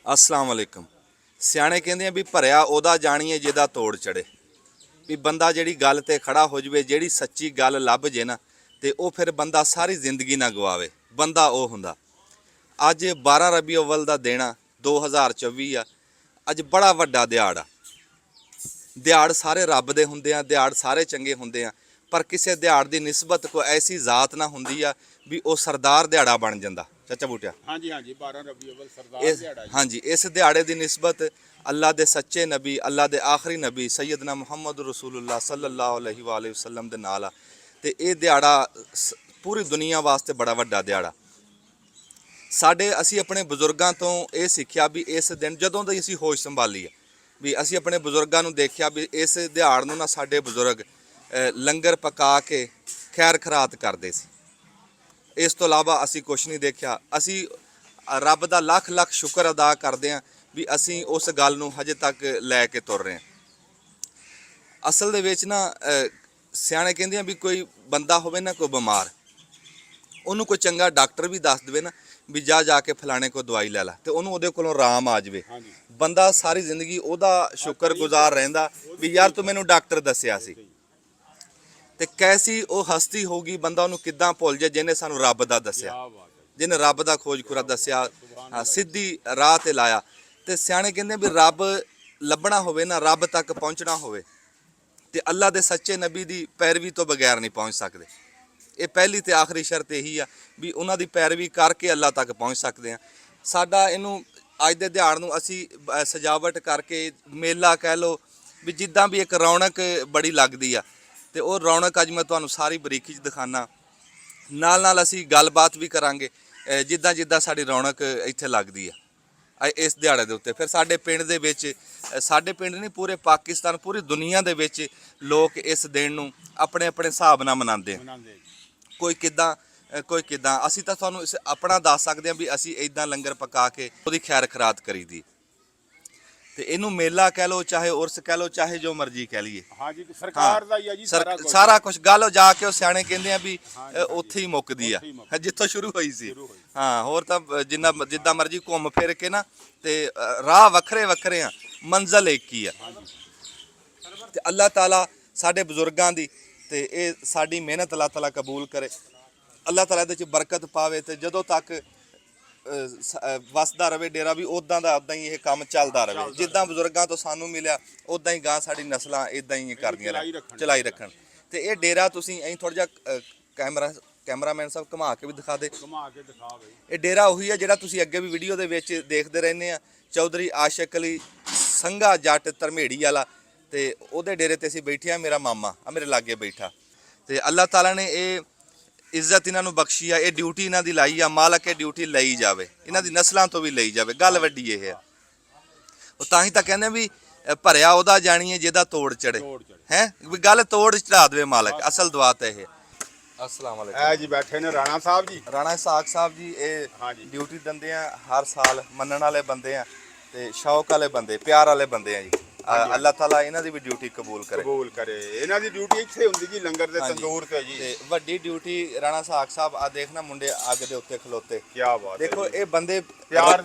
अस्सलाम वालेकुम। सियाणे कहंदे भी भरिया ओहदा जाणीए जिहदा तोड़ चढ़े। भी बंदा जिहड़ी गल ते खड़ा हो जाए, जिहड़ी सच्ची गल लभ जे ना, ते ओह फिर बंदा सारी जिंदगी ना गवावे। बंदा ओह हुंदा। अज 12 रबी अव्वल दा दिन 2024 आ। अज बड़ा वड्डा दिहाड़ आ। दिहाड़ सारे रब दे हुंदे आ, दिहाड़ सारे चंगे हुंदे आ, पर किसी दिहाड़ की निस्बत कोई ऐसी जात ना हुंदी आ भी वह सरदार दिहाड़ा बन जाता। चाचा बूटिया, हाँ जी 12 रबी अव्वल सरदार दिहाड़ा। हाँ जी, इस दिहाड़े की निस्बत अल्लाह के सच्चे नबी, अल्लाह के आखिरी नबी सैयदना मुहम्मद रसूलुल्लाह सल्लल्लाहु अलैहि वसल्लम दे नाल आ। ते ये दिहाड़ा पूरी दुनिया वास्ते बड़ा वड्डा दिहाड़ा। साडे असी अपने बजुर्गों तो ये सीखिया भी इस दिन जदों दी असी होश संभाली है भी असी अपने बजुर्गों को देखिया भी इस दिहाड़ नूं ना साडे बजुर्ग लंगर पका के खैर खरात करते सी। इस तो इलावा असी कुछ नहीं देखा। असी रब का लख लख शुक्र अदा करते हैं भी असी उस गल नूं हजे तक लैके तुर रहे हैं। असल दे विच ना सियाणे कहंदे भी कोई बंदा होवे ना कोई बीमार, उन्होंने कोई चंगा डॉक्टर भी दस दे ना भी जाके फलाने को दवाई लै ला, तो उन्होंने उहदे कोलों आराम आ जाए। बंदा सारी जिंदगी उहदा शुक्रगुजार रहिंदा भी यार तू मैनू डॉक्टर दस्सिया सी। ते कैसी वो हस्ती होगी, बंदा उन्होंने किद्दां भुल जाए जिन्हें सानू रब दा दस्सिया, जिन्हें रब दा खोज खुरा दस्सिया, सीधी राह ते लाया। ते सियाणे कहंदे भी रब लभना होवे ना, रब तक पहुँचना होवे ते अल्लाह दे सच्चे नबी दी पैरवी तो बगैर नहीं पहुँच सकते। ये पहली ते आखिरी शर्त यही आ भी उन्हां दी पैरवी करके अल्लाह तक पहुँच सकते हैं। साडा इनू अज दे दिहाड़ नूं असी सजावट करके मेला कह लो भी जिद्दां भी एक रौनक बड़ी लगदी आ, ते ओह रौनक अज मैं तुहानूं सारी बरीकी च दिखाना। नाल नाल असी गलबात भी करांगे जिद्दां जिद्दां साडी रौनक इत्थे लगदी आ इस दिहाड़े दे उत्ते। फिर साडे पिंड दे विच, साडे पिंड नहीं पूरे पाकिस्तान पूरी दुनिया दे विच लोग इस दिन नूं अपने अपने हिसाब नाल मनांदे। कोई किद्दां असी तां तुहानूं अपना दस सकदे हां भी असी इदां लंगर पका के ओहदी खैर खरात करी दी। ते इनू मेला कह लो, चाहे उर्स कह लो, चाहे जो मर्जी कह लीए, हाँ जी सरकार दा ही है जी सारा कुछ गल जाके सियाणे कहंदे आ भी उत्थे ही मुकदी आ जित्थों शुरू होई सी। हाँ, होर तां जिन्ना जिद्दां मर्जी घुम फिर के ना ते राह वक्खरे वक्खरे आ, मंजिल एक ही आ। ते अल्लाह ताला साडे बजुर्गां दी ते ये साडी मेहनत अल्लाह ताला कबूल करे, अल्लाह ताला इहदे च बरकत पावे ते जदों तक वसदा रवे डेरा भी उदां दा उदां ही ये काम चलदा रवे। जिद्दां बजुर्गां तो सानू मिलिया उदां ही गां साडी नस्लां इदां ही करदियां रहन, चलाई रखन। ते ये डेरा तुसीं अहीं थोड़ा जिहा कैमरामैन साहब घुमा के भी दिखा दे। ये डेरा उही है जिहड़ा तुसीं अगे भी वीडियो दे विच देखदे रहने आ, चौधरी आशिक अली संघा जट धरमेड़ी वाला। ते ओहदे डेरे ते असीं बैठे आ, मेरा मामा आ मेरे लागे बैठा। ते अल्लाह ताला ने ये इज्जत इन्हां नूं बख्शी आ, ये ड्यूटी इन्हां दी लाई आ, मालक ये ड्यूटी लई जावे, इन्हां दी नस्लां तो भी लई जावे। गल वड्डी ये है, तां ही तां कहंदे भी भरिया ओहदा जाणीए जिहदा तोड़ चढ़े हैं, भी गल तोड़ चढ़ा देवे मालक। असल दुआ ते ये। अस्सलाम वालेकुम। ए जी बैठे ने राणा साहब जी, राणा इसहाक साहब जी, ये ड्यूटी दिंदे आ हर साल, मनण वाले बंदे आ ते शौक वाले बंदे, प्यार वाले बंदे आ जी। अल्लाह ताला इन्हां दी भी ड्यूटी कबूल करे। इन्हां दी ड्यूटी इत्थे हुंदी जी लंगर दे तंदूर ते जी। ते वड्डी ड्यूटी राणा इसहाक साहब आ देखना मुंडे अग दे उत्ते खलोते, क्या बात है। देखो ये बंदे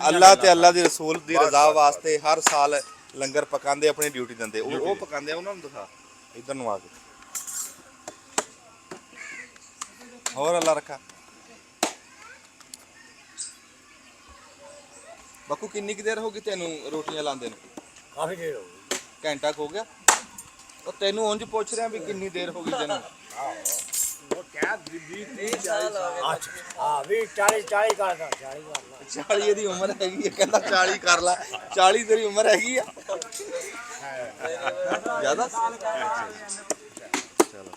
अल्लाह ते अल्लाह दी रसूल दी रज़ा वास्ते हर साल लंगर पकांदे, अपनी ड्यूटी दिंदे। ओह पकांदे उन्हां नूं दिखा इधर नूं आ के। होर अल्लाह रखा। बक्कू किन्नी की देर होगी तेनू रोटियां लांदे नूं? काफी देर हो गई, घंटा हो गया। और तेनू उंज पूछ रहा भी किन्नी देर हो गई तेनू? वो क्या 20-30 साल हाँ भी 40 कर दा 40 ਇਹਦੀ ਉਮਰ ਹੈਗੀ ਹੈ, ਕਹਿੰਦਾ 40 ਕਰ ਲਾ। 40 ਤੇਰੀ ਉਮਰ ਹੈਗੀ ਆ ਜ਼ਿਆਦਾ। ਚਲੋ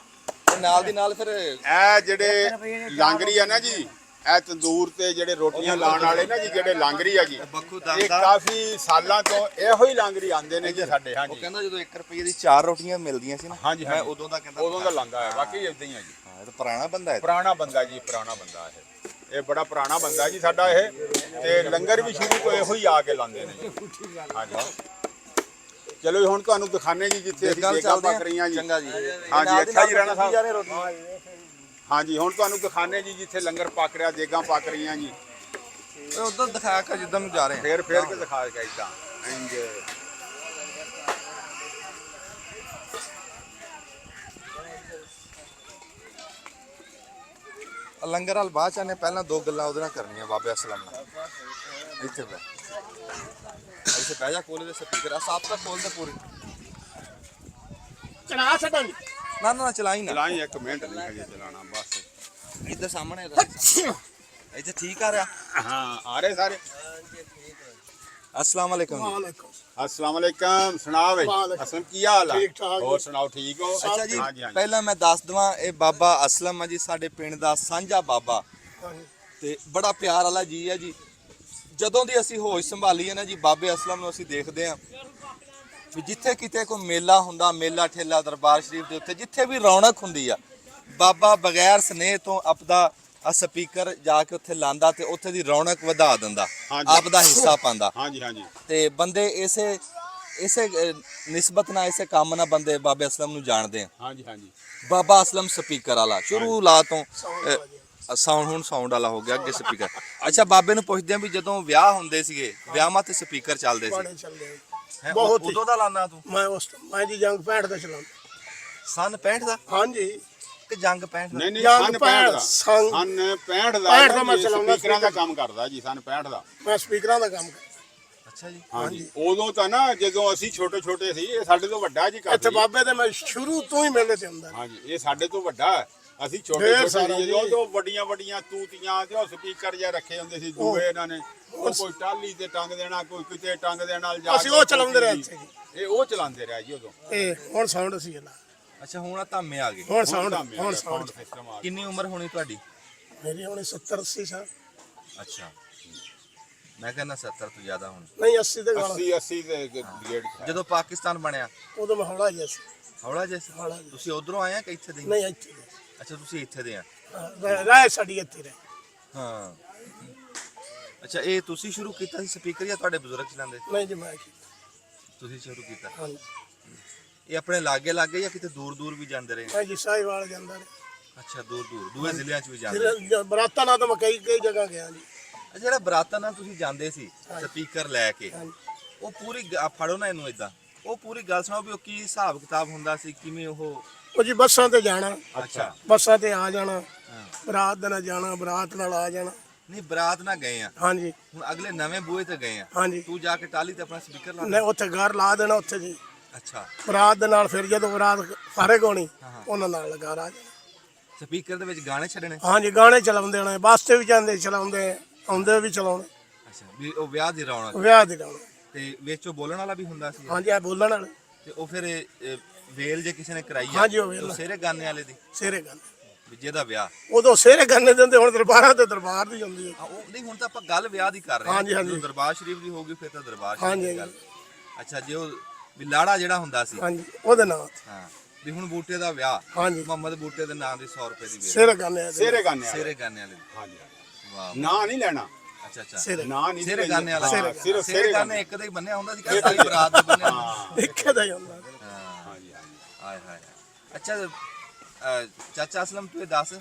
ਤੇ ਨਾਲ ਦੀ ਨਾਲ ਫਿਰ ਇਹ ਜਿਹੜੇ ਲਾਂਗਰੀ ਆ ਨਾ ਜੀ, ਇਹ ਤੰਦੂਰ ਤੇ ਜਿਹੜੇ ਰੋਟੀਆਂ ਲਾਉਣ ਵਾਲੇ ਨਾ ਜੀ, ਜਿਹੜੇ ਲਾਂਗਰੀ ਆ ਜੀ, ਇਹ ਕਾਫੀ ਸਾਲਾਂ ਤੋਂ ਇਹੋ ਹੀ ਲਾਂਗਰੀ ਆਂਦੇ ਨੇ ਜੀ ਸਾਡੇ। ਹਾਂਜੀ, ਉਹ ਕਹਿੰਦਾ ਜਦੋਂ 1 ਰੁਪਏ ਦੀ 4 ਰੋਟੀਆਂ ਮਿਲਦੀਆਂ ਸੀ ਨਾ, ਹਾਂਜੀ ਮੈਂ ਉਦੋਂ ਦਾ ਕਹਿੰਦਾ ਉਦੋਂ ਦਾ ਲਾਂਗਾ ਹੈ। ਬਾਕੀ ਇਦਾਂ ਹੀ ਆ ਜੀ। ਹਾਂ, ਇਹ ਤਾਂ ਪੁਰਾਣਾ ਬੰਦਾ ਹੈ, ਪੁਰਾਣਾ ਬੰਦਾ ਜੀ, ਪੁਰਾਣਾ ਬੰਦਾ ਇਹ ਬੜਾ ਪੁਰਾਣਾ ਬੰਦਾ ਜੀ ਸਾਡਾ ਇਹ। ਤੇ ਲੰਗਰ ਵੀ ਸ਼ੁਰੂ ਤੋਂ ਇਹੋ ਹੀ ਆ ਕੇ ਲਾਉਂਦੇ ਨੇ ਜੀ। ਹਾਂਜੀ, ਚਲੋ ਜੀ ਹੁਣ ਤੁਹਾਨੂੰ ਦਿਖਾਣੇ ਜੀ ਜਿੱਥੇ ਅਸੀਂ ਦੇਗਾ ਪੱਕ ਰਹੀਆਂ ਜੀ। ਚੰਗਾ ਜੀ। ਹਾਂਜੀ, ਅੱਛਾ ਜੀ ਰਾਣਾ ਸਾਹਿਬ। ਹਾਂਜੀ, ਹੁਣ ਤੁਹਾਨੂੰ ਦਿਖਾਣੇ ਜੀ ਜਿੱਥੇ ਲੰਗਰ ਪੱਕ ਰਿਹਾ, ਦੇਗਾ ਪੱਕ ਰਹੀਆਂ ਜੀ। ਓਏ ਉਧਰ ਦਿਖਾਇਆ ਕਰ ਜਿੱਦਾਂ ਨੂੰ ਜਾ ਰਹੇ ਆ। ਫੇਰ ਕੇ ਦਿਖਾ ਕੇ ਇਦਾਂ ਇੰਜ ਲੰਗਰ ਵਾਲ ਬਾਅਦ ਚ ਨੇ ਪਹਿਲਾਂ ਦੋ ਗੱਲਾਂ ਉਹਦੇ ਨਾਲ ਕਰਨੀਆਂ ਬਾਬੇ ਅਸਲਮ ਨਾਲ। ਇੱਥੇ ਬੈ ਇੱਥੇ ਬਹਿ ਜਾ ਕੋਲੇ ਦੇ ਸਪੀਕਰ ਆ ਸਾਫ ਤਾਂ ਖੋਲ ਦੇ ਪੂਰੀ। ਚਲਾ ਛੱਡਾਂਗੇ ਨਾ ਨਾ ਚਲਾਈ ਨਾ ਚਲਾਈ 1 ਮਿੰਟ ਨਹੀਂ ਹਜੇ ਚਲਾਣਾ ਬਸ। ਇੱਧਰ ਸਾਹਮਣੇ ਇੱਥੇ ਠੀਕ ਆ ਰਿਹਾ। ਹਾਂ ਆ ਰਹੇ ਸਾਰੇ। अस्सलाम वालेकुम जी। ਵਾਲੇਕੁਮ अस्सलाम वालेकुम। सुना भाई वालेकुम। असलम की हाल है? ठीक ठाक और जी। सुनाओ ठीक हो? ਅੱਛਾ ਜੀ हाँ जी हाँ जी। ਪਹਿਲਾਂ ਮੈਂ ਦੱਸ ਦਵਾਂ ਇਹ ਬਾਬਾ ਅਸਲਮ ਆ ਜੀ ਸਾਡੇ ਪਿੰਡ ਦਾ ਸਾਂਝਾ ਬਾਬਾ ਤੇ ਬੜਾ ਪਿਆਰ ਵਾਲਾ ਜੀ ਹੈ ਜੀ। ਜਦੋਂ ਦੀ ਅਸੀਂ ਹੋਸ਼ ਸੰਭਾਲੀ ਹੈ ਨਾ ਜੀ ਬਾਬੇ ਅਸਲਮ ਨੂੰ ਅਸੀਂ ਦੇਖਦੇ ਆਂ ਵੀ ਜਿੱਥੇ ਕਿਤੇ ਕੋਈ ਮੇਲਾ ਹੁੰਦਾ ਮੇਲਾ ਠੇਲਾ ਦਰਬਾਰ ਸ਼ਰੀਫ ਦੇ ਉੱਤੇ ਜਿੱਥੇ ਵੀ ਰੌਣਕ ਹੁੰਦੀ ਆ ਬਾਬਾ ਬਗੈਰ ਸਨੇਹ ਤੋਂ ਆਪਦਾ ਸਪੀਕਰ ਜਾ ਕੇ ਉੱਥੇ ਲਾਂਦਾ ਤੇ ਉੱਥੇ ਦੀ ਰੌਣਕ ਵਧਾ ਦਿੰਦਾ ਹਾਂਜੀ। ਆਪਦਾ ਹਿੱਸਾ ਪਾਉਂਦਾ हाँ जी हाँ जी। ਤੇ ਬੰਦੇ ਇਸੇ ਨਿਸਬਤ ਨਾਲ ਇਸੇ ਕੰਮ ਨਾਲ ਬੰਦੇ ਬਾਬੇ ਅਸਲਮ ਨੂੰ ਜਾਣਦੇ ਆ। हाँ जी हाँ जी। ਬਾਬਾ ਅਸਲਮ ਸਪੀਕਰ ਵਾਲਾ ਸ਼ੁਰੂ ਲਾ ਤੋਂ ਸਾਊਂਡ ਹੁਣ ਸਾਊਂਡ ਵਾਲਾ ਹੋ ਗਿਆ ਅੱਗੇ ਸਪੀਕਰ। ਅੱਛਾ ਬਾਬੇ ਨੂੰ ਪੁੱਛਦੇ ਆ ਵੀ ਜਦੋਂ ਵਿਆਹ ਹੁੰਦੇ ਸੀਗੇ ਵਿਆਹਾਂ ਤੇ ਸਪੀਕਰ ਚੱਲਦੇ ਸੀ ਬੜੇ ਚੱਲਦੇ ਆ। ਹੈਂ, ਬਹੁਤ ਹੀ। ਉਦੋਂ ਦਾ ਲਾਨਾ ਤੂੰ ਮੈਂ ਜੀ ਜੰਗ 65 ਦਾ ਚਲਾਉਂਦਾ। ਸਨ 65 ਦਾ ਹਾਂਜੀ ਕਿ ਜੰਗ 65 ਦਾ? नहीं नहीं ਜੰਗ सन 65 ਦਾ। ਸੰਗ सन 65 ਦਾ 65 ਦਾ ਮੈਂ ਚਲਾਉਂਦਾ ਸਪੀਕਰਾਂ ਦਾ ਕੰਮ ਕਰਦਾ ਜੀ सन 65 ਦਾ। ਮੈਂ ਸਪੀਕਰਾਂ ਦਾ ਕੰਮ ਕਰਦਾ। ਅੱਛਾ ਜੀ ਹਾਂਜੀ ਉਦੋਂ ਤਾਂ ਨਾ ਜਦੋਂ ਅਸੀਂ ਛੋਟੇ ਛੋਟੇ ਸੀ ਇਹ ਸਾਡੇ ਤੋਂ ਵੱਡਾ ਜੀ ਇੱਥੇ ਕਰਦਾ। ਬਾਬੇ ਦੇ ਮੈਂ ਸ਼ੁਰੂ ਤੋਂ ਹੀ ਮੇਲੇ ਤੇ ਹੁੰਦਾ। ਹਾਂਜੀ ਇਹ ਸਾਡੇ ਤੋਂ ਵੱਡਾ ਹੈ। ਅਸੀਂ ਛੋਟੇ ਢੇਰ ਛੋਟੇ ਸਾਰਾ ਸੀ ਜੀ। ਜਦੋਂ ਵੱਡੀਆਂ ਵੱਡੀਆਂ ਤੂਤੀਆਂ ਤੇ ਉਹ ਸਪੀਕਰ ਜਿਹਾ ਰੱਖੇ ਹੁੰਦੇ ਸੀ ਦੂਏ ਇਹਨਾਂ ਨੇ ਉਹ ਕੋਈ ਟਾਲੀ ਤੇ ਟੰਗ ਦੇਣਾ ਕੋਈ ਕਿਤੇ ਟੰਗ ਦੇਣਾ ਨਾਲ ਜਾ ਅਸੀਂ ਕੇ ਉਹ ਚਲਾਉਂਦੇ ਰਹੇ ਇੱਥੇ ਜੀ। ਇਹ ਉਹ ਚਲਾਉਂਦੇ ਰਹੇ ਜੀ ਉਦੋਂ। ਇਹ ਹੁਣ ਸਾਊਂਡ ਸੀ ਇਹਦਾ। ਅੱਛਾ ਹੁਣ ਆ ਧਾਮੇ ਆ ਗਏ। ਹੁਣ ਸਾਊਂਡ ਤਾਂ ਮੇਰਾ ਹੁਣ sound ਸਾਊਂਡ system ਆ ਗਿਆ। ਕਿੰਨੀ ਉਮਰ ਹੋਣੀ ਤੁਹਾਡੀ? ਮੇਰੀ ਹੁਣ 70 80 ਸਾਲ। ਅੱਛਾ ਮੈਂ ਕਹਿੰਦਾ 70 ਤੋਂ ਜ਼ਿਆਦਾ ਹੋਣੀ। ਨਹੀਂ 80 ਦੇ ਗਾਣਾ 80 ਦੇ ਗੇੜ ਜਦੋਂ ਪਾਕਿਸਤਾਨ ਬਣਿਆ ਉਦੋਂ ਮੈਂ ਹੌਲਾ ਜਿਹਾ ਸੀ। ਹੌਲਾ ਜੈਸੇ ਹੌਲਾ ਜਿਹਾ। ਤੁਸੀਂ ਉਧਰੋਂ ਆਏ ਆ ਕਿ ਇੱਥੇ ਦੇ ਹੀ? ਨਹੀਂ ਇੱਥੇ ਦੇ। ਅੱਛਾ ਤੁਸੀਂ ਇੱਥੇ ਦੇ ਆ। ਰਾਏ ਸਾਡੀ ਇੱਥੇ ਰਹੇ। ਹਾਂ ਅੱਛਾ ਇਹ ਤੁਸੀਂ ਸ਼ੁਰੂ ਕੀਤਾ ਸੀ ਸਪੀਕਰ ਜਾਂ ਤੁਹਾਡੇ ਬਜ਼ੁਰਗ ਚਲਾਉਂਦੇ? ਨਹੀਂ ਜੀ ਮੈਂ ਕੀਤਾ। ਤੁਸੀਂ ਸ਼ੁਰੂ ਕੀਤਾ। ਹਾਂਜੀ ਇਹ ਆਪਣੇ ਲਾਗੇ ਲਾਗੇ ਜਾਂ ਕਿਤੇ ਦੂਰ ਦੂਰ ਵੀ ਜਾਂਦੇ ਰਹੇ? ਮੈਂ ਜੀ ਸਾਹੀਵਾਲ ਜਾਂਦਾ ਰਿਹਾ। ਅੱਛਾ ਦੂਰ ਦੂਰ ਦੂਏ ਜ਼ਿਲ੍ਹਿਆਂ 'ਚ ਵੀ ਜਾਂਦੇ ਰਹੇ। ਫਿਰ ਬਰਾਤਾਂ ਨਾਲ ਤਾਂ ਮੈਂ ਕਈ ਕਈ ਜਗ੍ਹਾ ਗਿਆ ਜੀ। ਅੱਛਾ ਜਿਹੜਾ ਬਰਾਤਾਂ ਨਾਲ ਤੁਸੀਂ ਜਾਂਦੇ ਸੀ ਸਪੀਕਰ ਲੈ ਕੇ ਹਾਂਜੀ ਉਹ ਪੂਰੀ ਫੜੋ ਨਾ ਇਹਨੂੰ ਇਦਾਂ ਉਹ ਪੂਰੀ ਗੱਲ ਸੁਣਾਓ ਵੀ ਉਹ ਕੀ ਹਿਸਾਬ ਕਿਤਾਬ ਹੁੰਦਾ ਸੀ ਕਿਵੇਂ ਉਹ ਉਹ ਜੀ ਬੱਸਾਂ ਤੇ ਜਾਣਾ ਅੱਛਾ ਬੱਸਾਂ ਤੇ ਆ ਜਾਣਾ ਹਾਂ। ਬਰਾਤ ਦੇ ਨਾਲ ਜਾਣਾ ਬਰਾਤ ਨਾਲ ਆ ਜਾਣਾ। ਨਹੀਂ ਬਰਾਤ ਨਾ ਗਏ ਆ ਹਾਂਜੀ ਹੁਣ ਅਗਲੇ ਨਵੇਂ ਬੂਹੇ ਤੇ ਗਏ ਆ ਹਾਂਜੀ ਤੂੰ ਜਾ ਕੇ ਟਾਲੀ ਤੇ ਆਪਣਾ ਸਪੀਕਰ ਲਾ ਨਹੀਂ ਉੱਥੇ ਘਰ ਲਾ ਦੇਣਾ ਉੱਥੇ ਜੀ ਅੱਛਾ ਬਰਾਤ ਦੇ ਨਾਲ ਫਿਰ ਜਦੋਂ ਬਰਾਤ ਫਾਰਗ ਹੋਣੀ ਹਾਂ। ਉਹਨਾਂ ਨਾਲ ਲਗਾ ਆ ਜਾਣਾ। ਸਪੀਕਰ ਦੇ ਵਿੱਚ ਗਾਣੇ ਛੱਡਣੇ ਹਾਂਜੀ ਗਾਣੇ ਚਲਾਉਂਦੇ ਹੋਣੇ ਬੱਸ ਤੇ ਵੀ ਜਾਂਦੇ ਚਲਾਉਂਦੇ ਆਉਂਦੇ ਵੀ ਚਲਾਉਣੇ ਅੱਛਾ ਵੀ ਉਹ ਵਿਆਹ ਦੀ ਰੌਣਕ ਵਿਆਹ ਦੀ ਗਾਣੇ। ਤੇ ਵਿੱਚ ਉਹ ਬੋਲਣ ਵਾਲਾ ਵੀ ਹੁੰਦਾ ਸੀ ਹਾਂਜੀ ਆ ਬੋਲਣ ਵਾਲੇ ਤੇ ਉਹ ਫਿਰ ਵੇਲ ਜੇ ਕਿਸੇ ਨੇ ਕਰਾਈ ਆ ਹਾਂਜੀ, ਉਹ ਵੇਲ। ਸਿਰੇ ਗਾਣੇ ਵਾਲੇ ਦੀ ਸਿਹਰੇ ਗਾਣੇ ਵੀ ਜਿਹਦਾ ਵਿਆਹ ਉਦੋਂ ਸਿਹਰੇ ਗਾਣੇ ਦਿੰਦੇ ਹੁਣ ਦਰਬਾਰਾਂ ਤੇ ਦਰਬਾਰ ਦੀ ਹੁੰਦੀ ਹੈ। ਉਹ ਨਹੀਂ ਹੁਣ ਤਾਂ ਆਪਾਂ ਗੱਲ ਵਿਆਹ ਦੀ ਕਰ ਰਹੇ ਹਾਂ ਹਾਂਜੀ, ਹਾਂਜੀ। ਜਦੋਂ ਦਰਬਾਰ ਸ਼ਰੀਫ ਦੀ ਹੋਊਗੀ ਫਿਰ ਤਾਂ ਦਰਬਾਰ ਸ਼ਰੀਫ ਹਾਂਜੀ, ਦੀ ਗੱਲ ਅੱਛਾ ਜੇ ਉਹ ਵੀ ਲਾੜਾ ਜਿਹੜਾ ਹੁੰਦਾ ਸੀ ਹਾਂਜੀ ਉਹਦੇ ਨਾਲ ਹਾਂ ਵੀ ਹੁਣ ਬੂਟੇ ਦਾ ਵਿਆਹ ਹਾਂਜੀ ਮੁਹੰਮਦ ਬੂਟੇ ਦੇ ਨਾਂ ਦੀ 100 ਰੁਪਏ ਦੀ ਵੇਲ ਸਿਹਰੇ ਗਾਣੇ ਸਿਰੇ ਗਾਣੇ ਵਾਲੇ। ਸਿਰੇ ਗਾਣੇ ਵਾਲੇ ਦੀ ਹਾਂਜੀ ਵਾਹ ਨਾ ਨਹੀਂ ਲੈਣਾ ਅੱਛਾ ਅੱਛਾ ਸਿਹਰੇ ਨਾ ਨਹੀਂ ਸਿਰੇ ਗਾਣੇ ਵਾਲਾ ਹਾਂ, ਸਿਰੇ ਸਿਰੇ ਗਾਣੇ ਇੱਕ ਦਾ ਹੀ ਬੰਨਿਆ ਹੁੰਦਾ ਸੀ ਕਿ ਸਾਰੀ ਬਰਾਤ ਦਾ ਬੰਨਿਆ ਹੁੰਦਾ ਇੱਕੇ ਦਾ ਹੀ ਹੁੰਦਾ। ਹਾਂ ਹਾਂਜੀ ਹਾਂਜੀ। ਹਾਏ ਹਾਏ ਅੱਛਾ ਚਾਚਾ ਅਸਲਮ ਤੂੰ ਇਹ ਦੱਸ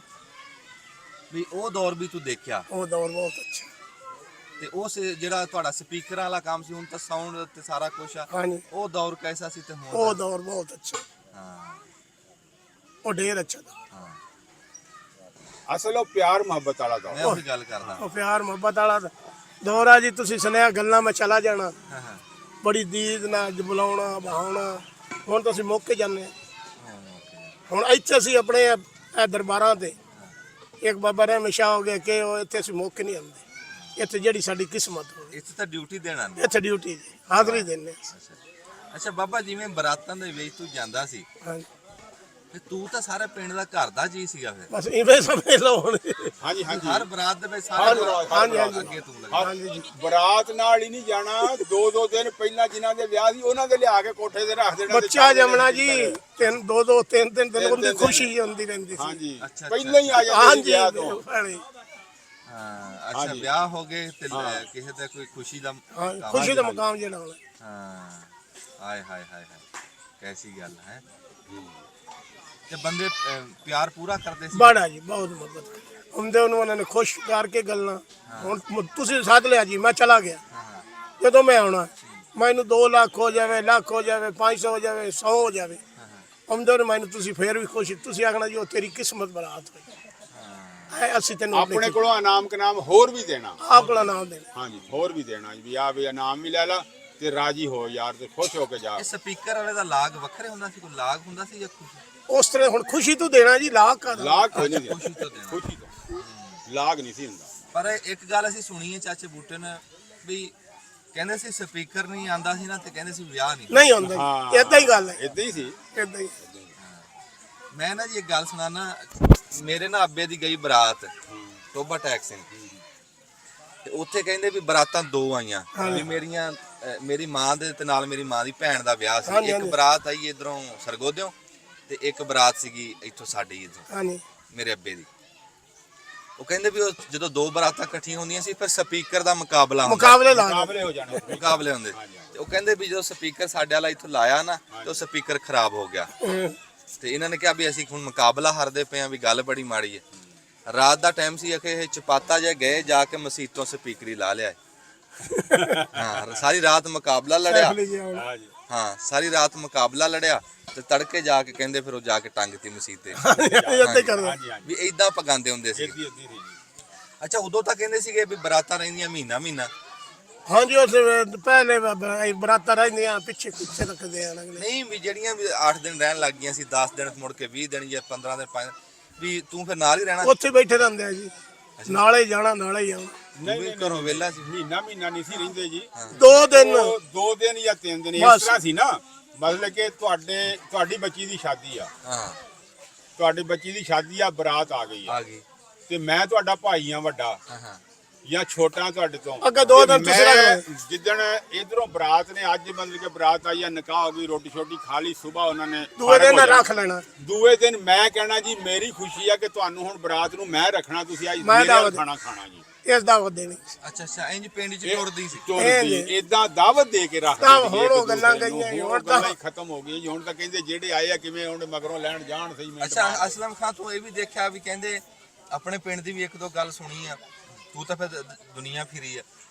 ਵੀ ਉਹ ਦੌਰ ਵੀ ਤੂੰ ਦੇਖਿਆ ਉਹ ਦੌਰ ਬਹੁਤ ਅੱਛਾ। ਤੇ ਉਸ ਜਿਹੜਾ ਤੁਹਾਡਾ ਸਪੀਕਰਾਂ ਵਾਲਾ ਕੰਮ ਸੀ ਹੁਣ ਤਾਂ ਸਾਊਂਡ ਤੇ ਸਾਰਾ ਕੁਝ ਆ ਹਾਂਜੀ ਉਹ ਦੌਰ ਕੈਸਾ ਸੀ ਤੇ ਹੁਣ ਉਹ ਦੌਰ ਬਹੁਤ ਅੱਛਾ। ਹਾਂ ਉਹ ਢੇਰ ਅੱਛਾ ਦਾ ਹਾਂ ਅਸਲ ਉਹ ਪਿਆਰ ਮੁਹੱਬਤ ਵਾਲਾ ਦੌਰ। ਮੈਂ ਉਹੀ ਗੱਲ ਕਰਦਾ ਉਹ ਪਿਆਰ ਮੁਹੱਬਤ ਵਾਲਾ ਦੌਰ ਆ ਜੀ। ਤੁਸੀਂ ਸੁਣਿਆ ਗੱਲਾਂ ਮੈਂ ਚਲਾ ਜਾਣਾ ਹਾਂ ਹਾਂ ਬੜੀ ਦੀਦ ਨਾਲ ਬੁਲਾਉਣਾ ਬਹਾਉਣਾ। ਹੁਣ ਤਾਂ ਅਸੀਂ ਮੌਕੇ ਜਾਂਦੇ ਹਾਂ। ਹੁਣ ਇੱਥੇ ਅਸੀਂ ਆਪਣੇ ਇਹ ਦਰਬਾਰਾਂ ਤੇ ਇੱਕ ਬਾਬਾ ਰਹਿਮ ਸ਼ਾਹ ਹੋ ਗਿਆ ਕਿ ਉਹ ਇੱਥੇ ਅਸੀਂ ਮੌਕੇ ਨਹੀਂ ਆਉਂਦੇ। ਇੱਥੇ ਜਿਹੜੀ ਸਾਡੀ ਕਿਸਮਤ ਹੋਵੇ ਇੱਥੇ ਤਾਂ ਡਿਊਟੀ ਦੇਣਾ ਨਹੀਂ ਇੱਥੇ ਡਿਊਟੀ ਜੀ ਹਾਜ਼ਰੀ ਦਿੰਦੇ ਹਾਂ। ਅੱਛਾ ਬਾਬਾ ਜਿਵੇਂ ਬਰਾਤਾਂ ਦੇ ਵਿੱਚ ਤੂੰ ਜਾਂਦਾ ਸੀ ਹਾਂਜੀ ਤੇ ਤੂੰ ਤਾਂ ਸਾਰੇ ਪਿੰਡ ਦਾ ਘਰ ਦਾ ਜੀ ਸੀਗਾ ਫਿਰ ਬਸ ਇਵੇਂ ਸਮਝ ਲਓ ਹੁਣ। ਹਾਂਜੀ ਹਾਂਜੀ। ਹਰ ਬਰਾਤ ਦੇ ਵਿੱਚ ਹਾਂਜੀ, ਸਾਰੇ ਹਾਂਜੀ, ਹਾਂਜੀ। ਅੱਗੇ ਤੂੰ ਲੱਗਾ ਹਾਂਜੀ ਜੀ ਬਰਾਤ ਨਾਲ ਹੀ ਨਹੀਂ ਜਾਣਾ 2-2 ਦਿਨ ਪਹਿਲਾਂ ਜਿਨ੍ਹਾਂ ਦੇ ਵਿਆਹ ਸੀ ਉਹਨਾਂ ਦੇ ਲਿਆ ਕੇ ਕੋਠੇ ਤੇ ਰੱਖ ਦੇਣਾ। ਤੇ ਬੱਚਾ ਚਾਹ ਜੰਮਣਾ ਦੇ ਜੀ ਵਿੱਚ 3 ਦਿਨ ਤਿੰਨ ਉਹਦੀ ਦਿਨ। ਖੁਸ਼ੀ ਹੁੰਦੀ ਰਹਿੰਦੀ ਸੀ। ਹਾਂਜੀ ਅੱਛਾ, ਪਹਿਲਾਂ ਹੀ ਆ ਜਾਂਦੇ ਸੀ ਹਾਂਜੀ ਵਿਆਹ ਤੋਂ। ਭੈਣੇ, ਹਾਂ ਅੱਛਾ ਹਾਂਜੀ। ਵਿਆਹ ਹੋ ਗਏ ਤੇ ਹਾਂ। ਕਿਸੇ ਦਾ ਕੋਈ ਖੁਸ਼ੀ ਦਾ ਹਾਂ ਮੌਕਾ ਖੁਸ਼ੀ ਦਾ ਵਾ। ਮਕਾਮ ਜਿਹੜਾ ਹੋਣਾ। ਹਾਂ ਹਾਏ ਹਾਏ ਹਾਏ ਹਾਏ ਕੈਸੀ ਗੱਲ ਹੈ ਤੇ ਬੰਦੇ ਪਿਆਰ ਪੂਰਾ ਕਰਦੇ ਸੀ। ਬੜਾ ਜੀ, ਬਹੁਤ ਮੁਹੱਬਤ ਹੁੰਦੇ ਉਹਨੂੰ, ਉਹਨਾਂ ਨੇ ਖੁਸ਼ ਕਰਕੇ ਗੱਲਾਂ। ਹੁਣ ਤੁਸੀਂ ਸੱਦ ਲਿਆ ਜੀ, ਮੈਂ ਚਲਾ ਗਿਆ। ਜਦੋਂ ਮੈਂ ਆਉਣਾ, ਮੈਨੂੰ 2 ਲੱਖ ਹੋ ਜਾਵੇ, ਲੱਖ ਹੋ ਜਾਵੇ, 500 ਹੋ ਜਾਵੇ, 100 ਹੋ ਜਾਵੇ, ਆਉਂਦੇ ਨੇ ਮੈਨੂੰ ਤੁਸੀਂ ਫੇਰ ਵੀ ਖੁਸ਼, ਤੁਸੀਂ ਆਖਣਾ ਜੀ ਉਹ ਤੇਰੀ ਕਿਸਮਤ ਬਰਾਤ ਹੋਈ। ਅਸੀਂ ਤੈਨੂੰ ਆਪਣੇ ਕੋਲੋਂ ਇਨਾਮ ਕਨਾਮ ਹੋਰ ਵੀ ਦੇਣਾ, ਆਪਣਾ ਨਾਮ ਦੇਣਾ। ਹਾਂਜੀ ਹੋਰ ਵੀ ਦੇਣਾ ਵੀ ਆ ਵੀ ਇਨਾਮ ਵੀ ਲੈ ਲਾ ਤੇ ਰਾਜੀ ਹੋ ਯਾਰ, ਤੇ ਖੁਸ਼ ਹੋ ਕੇ ਜਾ। ਇਹ ਸਪੀਕਰ ਵਾਲੇ ਦਾ ਲਾਗ ਵੱਖਰੇ ਹੁੰਦਾ ਸੀ, ਕੋਈ ਲਾਗ ਹੁੰਦਾ ਸੀ ਜਾਂ ਖੁਸ਼ੀ? ਉਸ ਤਰ੍ਹਾਂ ਹੁਣ ਖੁਸ਼ੀ ਤੋਂ ਦੇਣਾ ਜੀ, ਲਾਗ ਕਾ ਲਾਗ ਕੋਈ ਨਹੀਂ ਖੁਸ਼ੀ ਤੋਂ ਦੇਣਾ। ਖੁਸ਼ੀ ਤੋਂ ਲਾਗ ਨਹੀਂ ਸੀ ਹੁੰਦਾ। ਪਰ ਇੱਕ ਗੱਲ ਅਸੀਂ ਸੁਣੀ ਹੈ ਚਾਚੇ ਬੂਟੇ ਨੇ ਵੀ ਕਹਿੰਦੇ ਸੀ ਸਪੀਕਰ ਨਹੀਂ ਆਂਦਾ ਸੀ ਨਾ, ਤੇ ਕਹਿੰਦੇ ਸੀ ਵਿਆਹ ਨਹੀਂ ਹੁੰਦਾ ਜੀ, ਏਦਾਂ ਹੀ ਗੱਲ ਹੈ, ਇਦਾਂ ਹੀ ਸੀ। ਏਦਾਂ ਹੀ। ਮੈਂ ਨਾ ਜੀ ਇੱਕ ਗੱਲ ਸੁਣਾਣਾ, ਮੇਰੇ ਨਾ ਅੱਬੇ ਦੀ ਗਈ ਬਰਾਤ ਟੋਬਾ ਟੈਕ ਸਿੰਘ, ਤੇ ਉੱਥੇ ਕਹਿੰਦੇ ਵੀ ਬਰਾਤਾਂ 2 ਆਈਆਂ ਵੀ ਮੇਰੀ ਮਾਂ ਦੇ ਤੇ ਨਾਲ ਮੇਰੀ ਮਾਂ ਦੀ ਭੈਣ ਦਾ ਵਿਆਹ ਸੀ। ਇੱਕ ਬਰਾਤ ਆਈ ਇਧਰੋਂ ਸਰਗੋਦਿਓਂ ਤੇ ਇੱਕ ਬਰਾਤ ਸੀਗੀ ਇੱਥੋਂ ਸਾਡੀ ਇੱਥੋਂ ਹਾਂਜੀ ਮੇਰੇ ਅੱਬੇ ਦੀ। ਉਹ ਕਹਿੰਦੇ ਵੀ ਉਹ ਜਦੋਂ 2 ਬਰਾਤਾਂ ਇਕੱਠੀਆਂ ਹੁੰਦੀਆਂ ਸੀ ਫਿਰ ਸਪੀਕਰ ਦਾ ਮੁਕਾਬਲਾ ਹੁੰਦਾ, ਮੁਕਾਬਲੇ ਹੋ ਜਾਣੇ, ਮੁਕਾਬਲੇ ਹੁੰਦੇ। ਤੇ ਉਹ ਕਹਿੰਦੇ ਵੀ ਜਦੋਂ ਸਪੀਕਰ ਸਾਡੇ ਵਾਲਾ ਇੱਥੋਂ ਲਾਇਆ ਨਾ, ਤੇ ਉਹ ਸਪੀਕਰ ਖਰਾਬ ਹੋ ਗਿਆ। ਤੇ ਇਹਨਾਂ ਨੇ ਕਿਹਾ ਵੀ ਅਸੀਂ ਹੁਣ ਮੁਕਾਬਲਾ ਹਾਰਦੇ ਪਏ ਆ, ਵੀ ਗੱਲ ਬੜੀ ਮਾੜੀ ਹੈ। ਰਾਤ ਦਾ ਟਾਈਮ ਸੀ, ਅਖੇ ਇਹ ਚਪਾਤਾ ਜੇ ਗਏ ਜਾ ਕੇ ਮਸੀਤੋਂ ਸਪੀਕਰੀ ਲਾ ਲਿਆ। ਹਾਂ ਸਾਰੀ ਰਾਤ ਮੁਕਾਬਲਾ ਲੜਿਆ। ਹਾਂ ਸਾਰੀ ਰਾਤ ਮੁਕਾਬਲਾ ਲੜਿਆ ਤੇ ਤੜਕੇ ਜਾ ਕੇ ਕਹਿੰਦੇ ਫਿਰ ਉਹ ਜਾ ਕੇ ਟੰਗਤੀ ਮਸੀਤ ਤੇ। ਵੀ ਏਦਾਂ ਪਗਾਉਂਦੇ ਹੁੰਦੇ ਸੀ। ਅੱਛਾ ਉਦੋਂ ਤਾਂ ਕਹਿੰਦੇ ਸੀਗੇ ਵੀ ਬਰਾਤਾਂ ਰਹਿੰਦੀਆਂ ਮਹੀਨਾ ਮਹੀਨਾ। ਹਾਂਜੀ ਉਸ ਪਹਿਲੇ ਬਰਾਤਾਂ ਰਹਿੰਦੀਆਂ, ਪਿੱਛੇ ਰੱਖਦੇ ਆ ਨਹੀਂ ਵੀ ਜਿਹੜੀਆਂ ਵੀ 8 ਦਿਨ ਰਹਿਣ ਲੱਗ ਗਈਆਂ ਸੀ, 10 ਦਿਨ ਮੁੜ ਕੇ 20 ਦਿਨ ਜਾਂ 15 ਦਿਨ 5 ਵੀ ਤੂੰ ਫਿਰ ਨਾਲ ਹੀ ਰਹਿਣਾ? ਉੱਥੇ ਬੈਠੇ ਰਹਿੰਦੇ ਆ ਜੀ, ਨਾਲੇ ਜਾਣਾ ਨਾਲੇ ਹੀ ਆਉਣਾ। ਨਹੀਂ ਘਰੋਂ ਵੇਲਾ ਸੀ, ਮਹੀਨਾ ਨਹੀਂ ਸੀ ਰਹਿੰਦੇ ਜੀ। 2 ਦਿਨ 2 ਦਿਨ ਜਾਂ 3 ਦਿਨ ਇਸ ਤਰ੍ਹਾਂ ਸੀ ਨਾ। ਮਤਲਬ ਕਿ ਤੁਹਾਡੀ ਬੱਚੀ ਦੀ ਸ਼ਾਦੀ ਆ, ਤੁਹਾਡੀ ਬੱਚੀ ਦੀ ਸ਼ਾਦੀ ਆ, ਬਰਾਤ ਆ ਗਈ ਤੇ ਮੈਂ ਤੁਹਾਡਾ ਭਾਈ ਆ ਵੱਡਾ ਜਾਂ ਛੋਟਾ ਤੁਹਾਡੇ ਤੋਂ। ਅੱਗੇ 2 ਦਿਨ ਤੁਸੀਂ ਰੱਖ ਜਿੱਦਣ ਇਧਰੋਂ ਬਰਾਤ ਨੇ, ਅੱਜ ਮਤਲਬ ਕਿ ਬਰਾਤ ਆਈ ਆ, ਨਿਕਾਹ ਹੋ ਗਈ, ਰੋਟੀ ਛੋਟੀ ਖਾ ਲਈ, ਸਵੇਰ ਉਹਨਾਂ ਨੇ ਦੂਏ ਦਿਨ ਰੱਖ ਲੈਣਾ। ਦੂਏ ਦਿਨ ਮੈਂ ਕਹਿਣਾ ਜੀ ਮੇਰੀ ਖੁਸ਼ੀ ਆ ਕਿ ਤੁਹਾਨੂੰ ਹੁਣ ਬਰਾਤ ਨੂੰ ਮੈਂ ਰੱਖਣਾ, ਤੁਸੀਂ ਅੱਜ ਮੇਰੇ ਖਾਣਾ ਜੀ, ਇਸ ਦਾਵਤ ਦੇਣੀ। ਅੱਛਾ ਇੰਜ ਪਿੰਡ ਚ ਟੁਰਦੀ ਸੀ, ਇਦਾਂ ਦਾਵਤ ਦੇ ਕੇ ਰੱਖਦੇ ਸੀ। ਹੁਣ ਉਹ ਗੱਲਾਂ ਗਈਆਂ, ਹੁਣ ਤਾਂ ਖਤਮ ਹੋ ਗਈ। ਹੁਣ ਤਾਂ ਕਹਿੰਦੇ ਜਿਹੜੇ ਆਏ ਆ ਕਿਵੇਂ ਹੁਣ ਮਗਰੋਂ ਲੈਣ ਜਾਣ ਸਹੀ। ਅੱਛਾ ਅਸਲਮ ਖਾਨ ਤੂੰ ਇਹ ਵੀ ਦੇਖਿਆ ਵੀ ਕਹਿੰਦੇ ਆਪਣੇ ਪਿੰਡ ਦੀ ਵੀ 1-2 ਗੱਲ ਸੁਣੀ ਆ, ਤੂੰ ਤਾਂ ਫਿਰ ਦੁਨੀਆ ਫਿਰੀ ਆ,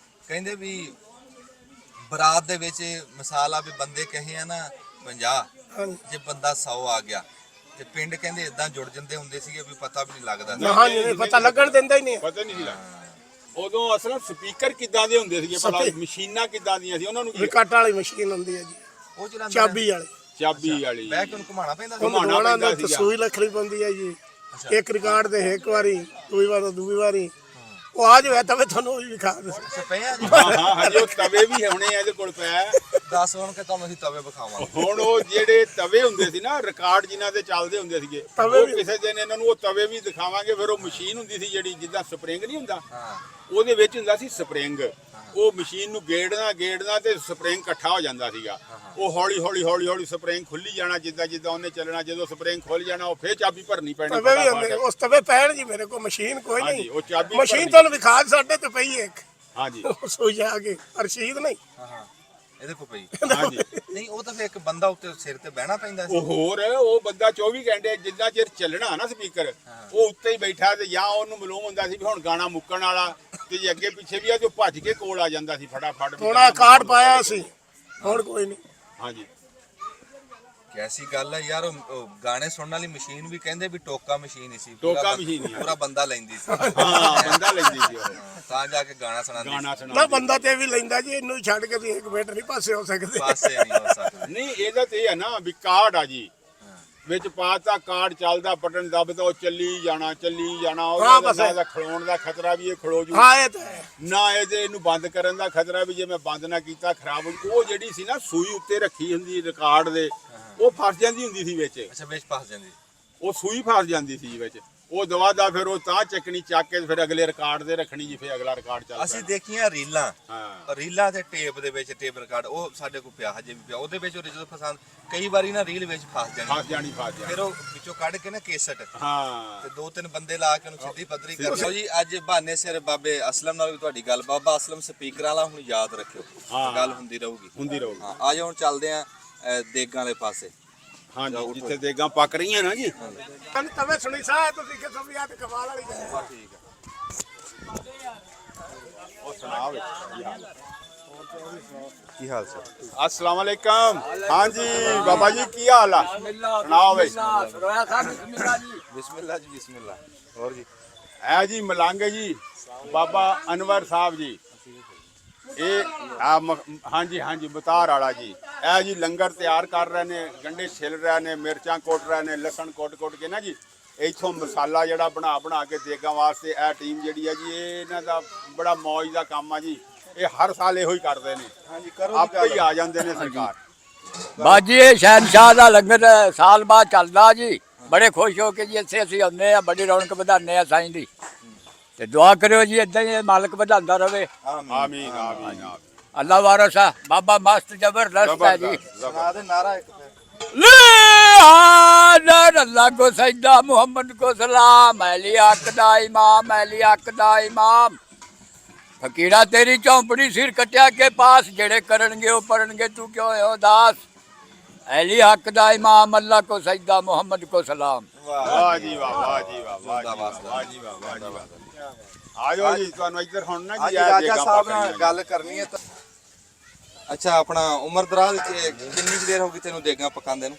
ਕਹਿੰਦੇ ਵੀ ਬਰਾਤ ਦੇ ਵਿੱਚ ਮਿਸਾਲ ਆ ਵੀ ਬੰਦੇ ਕਹੇ ਆ ਨਾ 50, ਜੇ ਬੰਦਾ 100 ਆ ਗਿਆ ਤੇ ਪਿੰਡ ਕਹਿੰਦੇ ਇਦਾਂ ਜੁੜ ਜਾਂਦੇ ਹੁੰਦੇ ਸੀਗੇ ਵੀ ਪਤਾ ਵੀ ਨਹੀਂ ਲੱਗਦਾ। ਹਾਂ ਨਹੀਂ ਪਤਾ ਲੱਗਣ ਦਿੰਦਾ ਹੀ ਨਹੀਂ, ਪਤਾ ਨਹੀਂ ਲੱਗਦਾ। ਉਦੋਂ ਅਸਲ ਸਪੀਕਰ ਕਿੱਦਾਂ ਦੇ ਹੁੰਦੇ ਸੀਗੇ, ਭਲਾ ਮਸ਼ੀਨਾਂ ਕਿੱਦਾਂ ਦੀਆਂ ਸੀ? ਉਹਨਾਂ ਨੂੰ ਰਿਕਾਰਡ ਵਾਲੀ ਮਸ਼ੀਨ ਹੁੰਦੀ ਹੈ ਜੀ, ਉਹ ਜਿਹੜਾ ਚਾਬੀ ਵਾਲੀ ਬਹਿ ਕੇ ਉਹਨੂੰ ਘੁਮਾਉਣਾ ਪੈਂਦਾ ਸੀ। ਘੁਮਾਉਣਾ ਪੈਂਦਾ ਸੀ, ਸੂਈ ਲੱਖਣੀ ਪੈਂਦੀ ਹੈ ਜੀ। ਇੱਕ ਰਿਕਾਰਡ ਦੇ ਇੱਕ ਵਾਰੀ, ਦੂਜੀ ਵਾਰੀ ਉਹ ਆ ਜਾਵੇ ਤਵੇ ਤੁਹਾਨੂੰ ਵੀ ਵਿਖਾ ਦੇ। ਹਾਂ ਹਜੇ ਉਹ ਤਵੇ ਵੀ ਹੋਣੇ ਆ ਇਹਦੇ ਕੋਲ ਪਿਆ। ਦੱਸ ਹੁਣ ਕਿ ਤੁਹਾਨੂੰ ਅਸੀਂ ਤਵੇ ਵਿਖਾਵਾਂਗੇ। ਹੁਣ ਉਹ ਜਿਹੜੇ ਤਵੇ ਹੁੰਦੇ ਸੀ ਨਾ, ਰਿਕਾਰਡ ਜਿਨ੍ਹਾਂ ਦੇ ਚੱਲਦੇ ਹੁੰਦੇ ਸੀਗੇ, ਉਹ ਕਿਸੇ ਦਿਨ ਇਹਨਾਂ ਨੂੰ ਉਹ ਤਵੇ ਵੀ ਦਿਖਾਵਾਂਗੇ। ਫਿਰ ਉਹ ਮਸ਼ੀਨ ਹੁੰਦੀ ਸੀ ਜਿਹੜੀ ਜਿੱਦਾਂ ਸਪਰਿੰਗ ਨਹੀਂ ਹੁੰਦਾ, ਉਹਦੇ ਵਿੱਚ ਹੁੰਦਾ ਸੀ ਸਪਰਿੰਗ। ਉਹ ਮਸ਼ੀਨ ਨੂੰ ਗੇੜਨਾ ਤੇ ਸਪਰਿੰਗ ਇਕੱਠਾ ਹੋ ਜਾਂਦਾ ਸੀਗਾ। ਉਹ ਹੌਲੀ ਸਪਰਿੰਗ ਖੁੱਲੀ ਜਾਣਾ, ਜਿੱਦਾਂ ਉਹਨੇ ਚੱਲਣਾ। ਜਦੋਂ ਸਪਰਿੰਗ ਖੁੱਲ ਜਾਣਾ, ਉਹ ਫੇਰ ਚਾਬੀ ਭਰਨੀ ਪੈਣੀ। ਉਸ ਤਵੇ ਪੈਣ ਜੀ, ਮੇਰੇ ਕੋਲ ਮਸ਼ੀਨ ਕੋਈ ਨਹੀਂ। ਉਹ ਚਾਬੀ ਮਸ਼ੀਨ ਤੁਹਾਨੂੰ ਵਿਖਾ ਸਾਡੇ ਤੇ ਪਈ ਇੱਕ। ਹਾਂਜੀ ਸੋਈ ਆ ਕੇ ਰਸ਼ੀਦ ਨਹੀਂ ਇਹਦੇ ਕੋ ਪਈ। ਹਾਂਜੀ ਨਹੀਂ ਉਹ ਤਾਂ ਫੇਰ ਇੱਕ ਬੰਦਾ ਉੱਤੇ ਸਿਰ ਤੇ ਬਹਿਣਾ ਪੈਂਦਾ ਸੀ। ਉਹ ਬੰਦਾ 24 ਘੰਟੇ ਜਿੰਨਾ ਚਿਰ ਚੱਲਣਾ ਨਾ ਸਪੀਕਰ, ਉਹ ਉੱਤੇ ਹੀ ਬੈਠਾ ਤੇ ਜਾਂ ਉਹਨੂੰ ਮਾਲੂਮ ਹੁੰਦਾ ਸੀ ਵੀ ਹੁਣ ਗਾਣਾ ਮੁੱਕਣ ਵਾਲਾ, ਤੇ ਜੇ ਅੱਗੇ ਪਿੱਛੇ ਵੀ ਆ ਤੇ ਭੱਜ ਕੇ ਕੋਲ ਆ ਜਾਂਦਾ ਸੀ ਫਟਾਫਟ। ਥੋੜਾ ਕਾਰਡ ਪਾਇਆ ਸੀ, ਹੁਣ ਕੋਈ ਨਹੀਂ। ਹਾਂਜੀ ਕੈਸੀ ਗੱਲ ਹੈ ਯਾਰ, ਉਹ ਗਾਣੇ ਸੁਣਨ ਵਾਲੀ ਮਸ਼ੀਨ ਵੀ ਕਹਿੰਦੇ ਵੀ ਟੋਕਾ ਮਸ਼ੀਨ ਹੀ ਸੀ। ਟੋਕਾ ਮਸ਼ੀਨ ਹੀ ਪੂਰਾ ਬੰਦਾ ਲੈਂਦੀ ਸੀ। ਹਾਂ ਬੰਦਾ ਲੈਂਦੀ ਸੀ ਉਹ, ਤਾਂ ਜਾ ਕੇ ਗਾਣਾ ਸੁਣਾਉਂਦੀ। ਨਾ ਬੰਦਾ ਤੇ ਵੀ ਲੈਂਦਾ ਜੀ, ਇਹਨੂੰ ਛੱਡ ਕੇ ਤੁਸੀਂ 1 ਮਿੰਟ ਨਹੀਂ ਪਾਸੇ ਹੋ ਸਕਦੇ। ਪਾਸੇ ਨਹੀਂ ਹੋ ਸਕਦੇ। ਨਹੀਂ ਇਹਦਾ ਤੇ ਇਹ ਹੈ ਨਾ ਵੀ ਕਾਰਡ ਆ ਜੀ, ਵਿੱਚ ਪਾਤਾ ਕਾਰਡ ਚੱਲਦਾ, ਬਟਨ ਦਬਦਾ, ਉਹ ਚੱਲੀ ਜਾਣਾ। ਉਹਦਾ ਖਲੋਣ ਦਾ ਖਤਰਾ ਵੀ ਇਹ ਖਲੋ ਜੂ। ਹਾਂ ਇਹ ਤਾਂ ਹੈ। ਨਾ ਇਹਨੂੰ ਬੰਦ ਕਰਨ ਦਾ ਖਤਰਾ ਵੀ ਜੇ ਮੈਂ ਬੰਦ ਨਾ ਕੀਤਾ ਖਰਾਬ ਹੋ ਜੂ। ਉਹ ਜਿਹੜੀ ਸੀ ਨਾ ਸੂਈ ਉੱਤੇ ਰੱਖੀ ਹੁੰਦੀ ਰਿਕਾਰਡ ਦੇ, ਉਹ ਫਸ ਜਾਂਦੀ ਹੁੰਦੀ ਸੀ ਵਿੱਚ। ਅੱਛਾ ਵਿੱਚ ਫਸ ਜਾਂਦੀ, ਉਹ ਸੂਈ ਫਸ ਜਾਂਦੀ ਸੀ ਵਿੱਚ। ਉਹ ਦਵਾ ਦਾ ਫਿਰ ਉਹ ਤਾਂ ਚੱਕਣੀ, ਚੱਕ ਕੇ ਫਿਰ ਅਗਲੇ ਰਿਕਾਰਡ ਦੇ ਰੱਖਣੀ ਜੀ, ਫਿਰ ਅਗਲਾ ਰਿਕਾਰਡ ਚੱਲਦਾ। ਅਸੀਂ ਦੇਖੀਆਂ ਰੀਲਾਂ। ਹਾਂ ਰੀਲਾਂ ਤੇ ਟੇਪ ਦੇ ਵਿੱਚ, ਟੇਪ ਰਿਕਾਰਡ ਉਹ ਸਾਡੇ ਕੋਲ ਪਿਆ, ਹਜੇ ਵੀ ਪਿਆ। ਉਹਦੇ ਵਿੱਚ ਜਦੋਂ ਪਸੰਦ ਕਈ ਵਾਰੀ ਨਾ ਰੀਲ ਵਿੱਚ ਫਸ ਜਾਣੀ। ਫਿਰ ਉਹ ਵਿੱਚੋਂ ਕੱਢ ਕੇ ਨਾ ਕੇਸਟ, ਹਾਂ ਤੇ 2-3 ਬੰਦੇ ਲਾ ਕੇ ਉਹਨੂੰ ਸਿੱਧੀ ਪੱਧਰੀ ਕਰ ਲਓ ਜੀ। ਅੱਜ ਬਹਾਨੇ ਸਿਰ ਬਾਬੇ ਅਸਲਮ ਨਾਲ ਵੀ ਤੁਹਾਡੀ ਗੱਲ, ਬਾਬਾ ਅਸਲਮ ਸਪੀਕਰਾਂ ਵਾਲਾ ਹੁਣ ਯਾਦ ਰੱਖਿਓ, ਗੱਲ ਹੁੰਦੀ ਰਹੂਗੀ। ਹਾਂ ਆ ਜਾਓ ਹੁਣ ਚੱਲਦੇ ਆ ਦੇਗਾਂ ਵਾਲੇ ਪਾਸੇ। ਹਾਂਜੀ ਜਿੱਥੇ ਦੇਗਾਂ ਪੱਕ ਰਹੀਆਂ ਨਾ ਜੀ। ਮੈਨੂੰ ਤਵੇ ਸੁਣੀ ਸਾਹ ਤੁਸੀਂ ਕਿ ਸਭੀਆਂ ਤੇ ਕਮਾਲ ਵਾਲੀ ਗੱਲ ਹੈ। ਠੀਕ ਹੈ। ਉਹ ਸੁਣਾ ਵੇ ਕੀ ਹਾਲ ਚਾਲ? अस्सलाम वालेकुम। हाँ जी बाबा जी की हाल है? सुनाओ भाई। ਬਿਸਮਿਲ੍ਲਾ ਜੀ ਬਿਸਮਿਲ੍ਲਾ। ਹੋਰ ਜੀ? है जी मलांगे जी बाबा अनवर साहब जी हाँ जी ਬਤਾਰ ਵਾਲਾ ਜੀ। ਇਹ ਜੀ ਲੰਗਰ ਤਿਆਰ ਕਰ ਰਹੇ ਨੇ, ਗੰਢੇ ਛਿਲ ਰਹੇ ਨੇ, ਮਿਰਚਾਂ ਕੁੱਟ ਰਹੇ ਨੇ, ਲਸਣ ਕੁੱਟ ਕੇ ਨਾ ਜੀ ਇੱਥੋਂ ਮਸਾਲਾ ਜਿਹੜਾ ਬਣਾ ਕੇ ਦੇਗਾਂ ਵਾਸਤੇ ਇਹ ਟੀਮ ਜਿਹੜੀ ਹੈ ਜੀ ਇਹ ਇਹਨਾਂ ਦਾ ਬੜਾ ਮੌਜ ਦਾ ਕੰਮ ਆ ਜੀ। ਇਹ ਹਰ ਸਾਲ ਇਹੋ ਹੀ ਕਰਦੇ ਨੇ। ਹਾਂਜੀ ਕਰੋ ਆਪੇ ਹੀ ਆ ਜਾਂਦੇ ਨੇ ਸਰਕਾਰ। ਬਾਜੀ ਇਹ ਸ਼ਹਿਨਸ਼ਾਹ ਦਾ ਲੰਗਰ ਸਾਲ ਬਾਅਦ ਚੱਲਦਾ ਜੀ। ਬੜੇ ਖੁਸ਼ ਹੋ ਕੇ ਜੀ ਇੱਥੇ ਅਸੀਂ ਆਉਂਦੇ ਆ, ਬੜੀ ਰੌਣਕ ਵਧਾਉਂਦੇ ਆ ਸਾਈਂ ਦੀ। ਤੇ ਦੁਆ ਕਰਿਓ ਜੀ ਇਦਾਂ ਹੀ ਮਾਲਕ ਵਧਾਉਂਦਾ ਰਵੇ। ਆਮੀਨ ਆਮੀਨ ਅੱਲਾ ਵਾਰਸ ਆ ਬਾਬਾ ਮਸਤ ਜ਼ਬਰਦਸਤ ਹੈ ਜੀ। ਸੁਣਾ ਦੇ ਨਾਰਾ ਇੱਕ ਫਿਰ। अल्लाह को सजदा मोहम्मद को सलाम अली हक दा इमाम अली हक दा इमाम फकीरा तेरी झोंपड़ी सिर कटिया के पास जेड़े करनगे वो पढ़नगे तू क्यों है उदास अली हक दा इमाम अल्लाह को सजदा मोहम्मद को सलाम। ਵਾਹ ਜੀ ਵਾਹ ਵਾਹ ਜੀ ਵਾਹ ਵਾਹ ਜੀ ਵਾਹ ਜੀ ਵਾਹ ਵਾਹ ਜੀ ਵਾਹ। ਆ ਜਾਓ ਜੀ ਤੁਹਾਨੂੰ ਇੱਧਰ ਹੁਣ ਨਾ ਅੱਜ ਜੀ ਰਾਜਾ ਸਾਹਿਬ ਨਾਲ ਗੱਲ ਕਰਨੀ ਹੈ ਤਾਂ ਅੱਛਾ ਆਪਣਾ ਉਮਰ ਦਰਾਜ਼ ਕਿੰਨੀ ਕੁ ਦੇਰ ਹੋ ਗਈ ਤੈਨੂੰ ਦੇਗਾਂ ਪਕਾਉਂਦੇ ਨੂੰ?